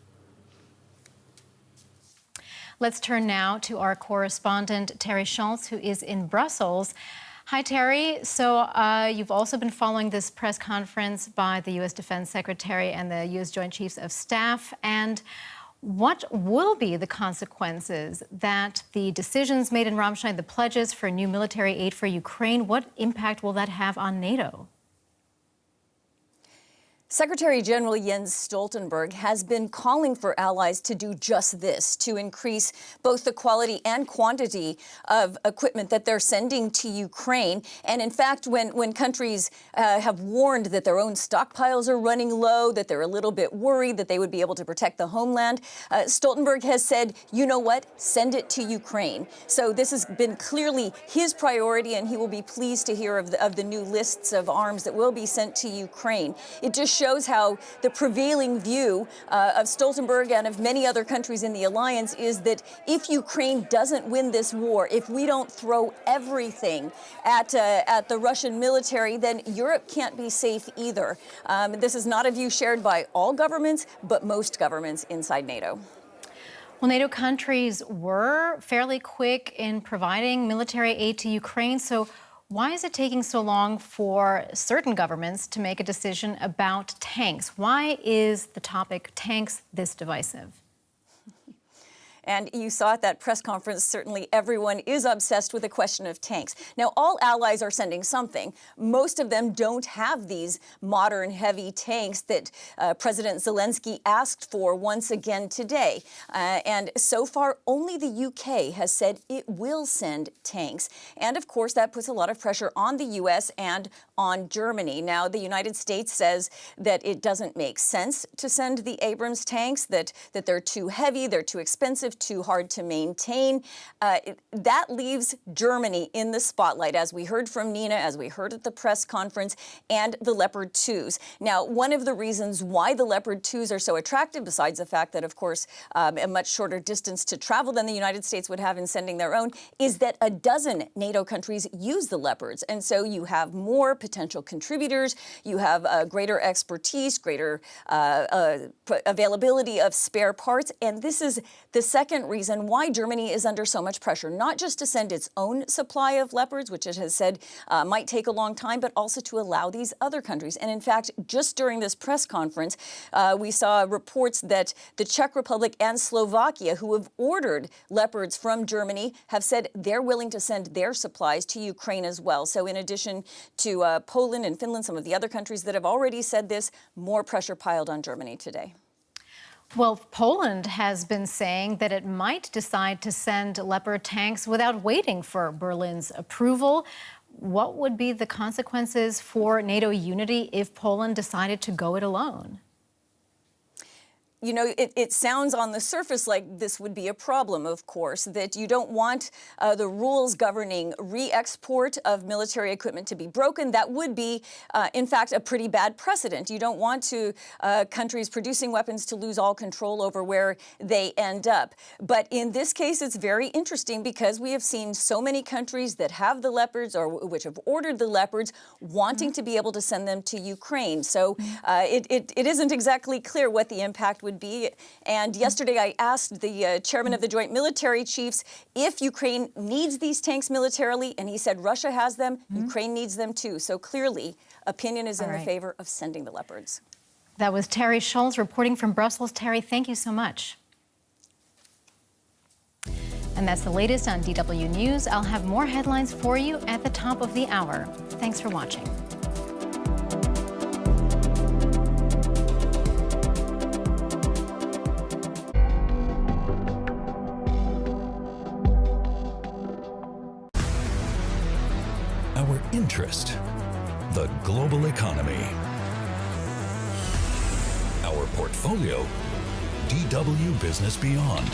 Let's turn now to our correspondent, Terry Schultz, who is in Brussels. Hi, Terry. So you've also been following this press conference by the U.S. Defense Secretary and the U.S. Joint Chiefs of Staff. And what will be the consequences that the decisions made in Ramstein, the pledges for new military aid for Ukraine, what impact will that have on NATO? Secretary General Jens Stoltenberg has been calling for allies to do just this, to increase both the quality and quantity of equipment that they're sending to Ukraine. And in fact, when countries have warned that their own stockpiles are running low, that they're a little bit worried that they would be able to protect the homeland, Stoltenberg has said, you know what, send it to Ukraine. So this has been clearly his priority, and he will be pleased to hear of the new lists of arms that will be sent to Ukraine. It just shows how the prevailing view of Stoltenberg and of many other countries in the alliance is that if Ukraine doesn't win this war, if we don't throw everything at the Russian military, then Europe can't be safe either. This is not a view shared by all governments, but most governments inside NATO. Well, NATO countries were fairly quick in providing military aid to Ukraine. So why is it taking so long for certain governments to make a decision about tanks? Why is the topic tanks this divisive? And you saw at that press conference, certainly everyone is obsessed with the question of tanks. Now, all allies are sending something. Most of them don't have these modern, heavy tanks that President Zelensky asked for once again today. And so far, only the UK has said it will send tanks. And of course, that puts a lot of pressure on the US and on Germany. Now, the United States says that it doesn't make sense to send the Abrams tanks, that they're too heavy, they're too expensive, too hard to maintain. That leaves Germany in the spotlight, as we heard from Nina, as we heard at the press conference, and the Leopard 2s. Now, one of the reasons why the Leopard 2s are so attractive, besides the fact that, of course, a much shorter distance to travel than the United States would have in sending their own, is that a dozen NATO countries use the Leopards. And so you have more potential contributors, you have greater expertise, greater availability of spare parts. And this is the second reason why Germany is under so much pressure, not just to send its own supply of Leopards, which it has said might take a long time, but also to allow these other countries. And in fact, just during this press conference, we saw reports that the Czech Republic and Slovakia, who have ordered Leopards from Germany, have said they're willing to send their supplies to Ukraine as well. So in addition to Poland and Finland, some of the other countries that have already said this, more pressure piled on Germany today. Well, Poland has been saying that it might decide to send Leopard tanks without waiting for Berlin's approval. What would be the consequences for NATO unity if Poland decided to go it alone? You know, it sounds on the surface like this would be a problem, of course, that you don't want the rules governing re-export of military equipment to be broken. That would be, in fact, a pretty bad precedent. You don't want countries producing weapons to lose all control over where they end up. But in this case, it's very interesting because we have seen so many countries that have the Leopards or which have ordered the Leopards wanting to be able to send them to Ukraine. So it isn't exactly clear what the impact would be. And yesterday I asked the chairman of the Joint Military Chiefs if Ukraine needs these tanks militarily, and he said Russia has them, Ukraine needs them too. So clearly, opinion is in the favor of sending the Leopards. That was Terry Schultz reporting from Brussels. Terry, thank you so much. And that's the latest on DW News. I'll have more headlines for you at the top of the hour. Thanks for watching. Our interest, the global economy. Our portfolio, DW Business Beyond.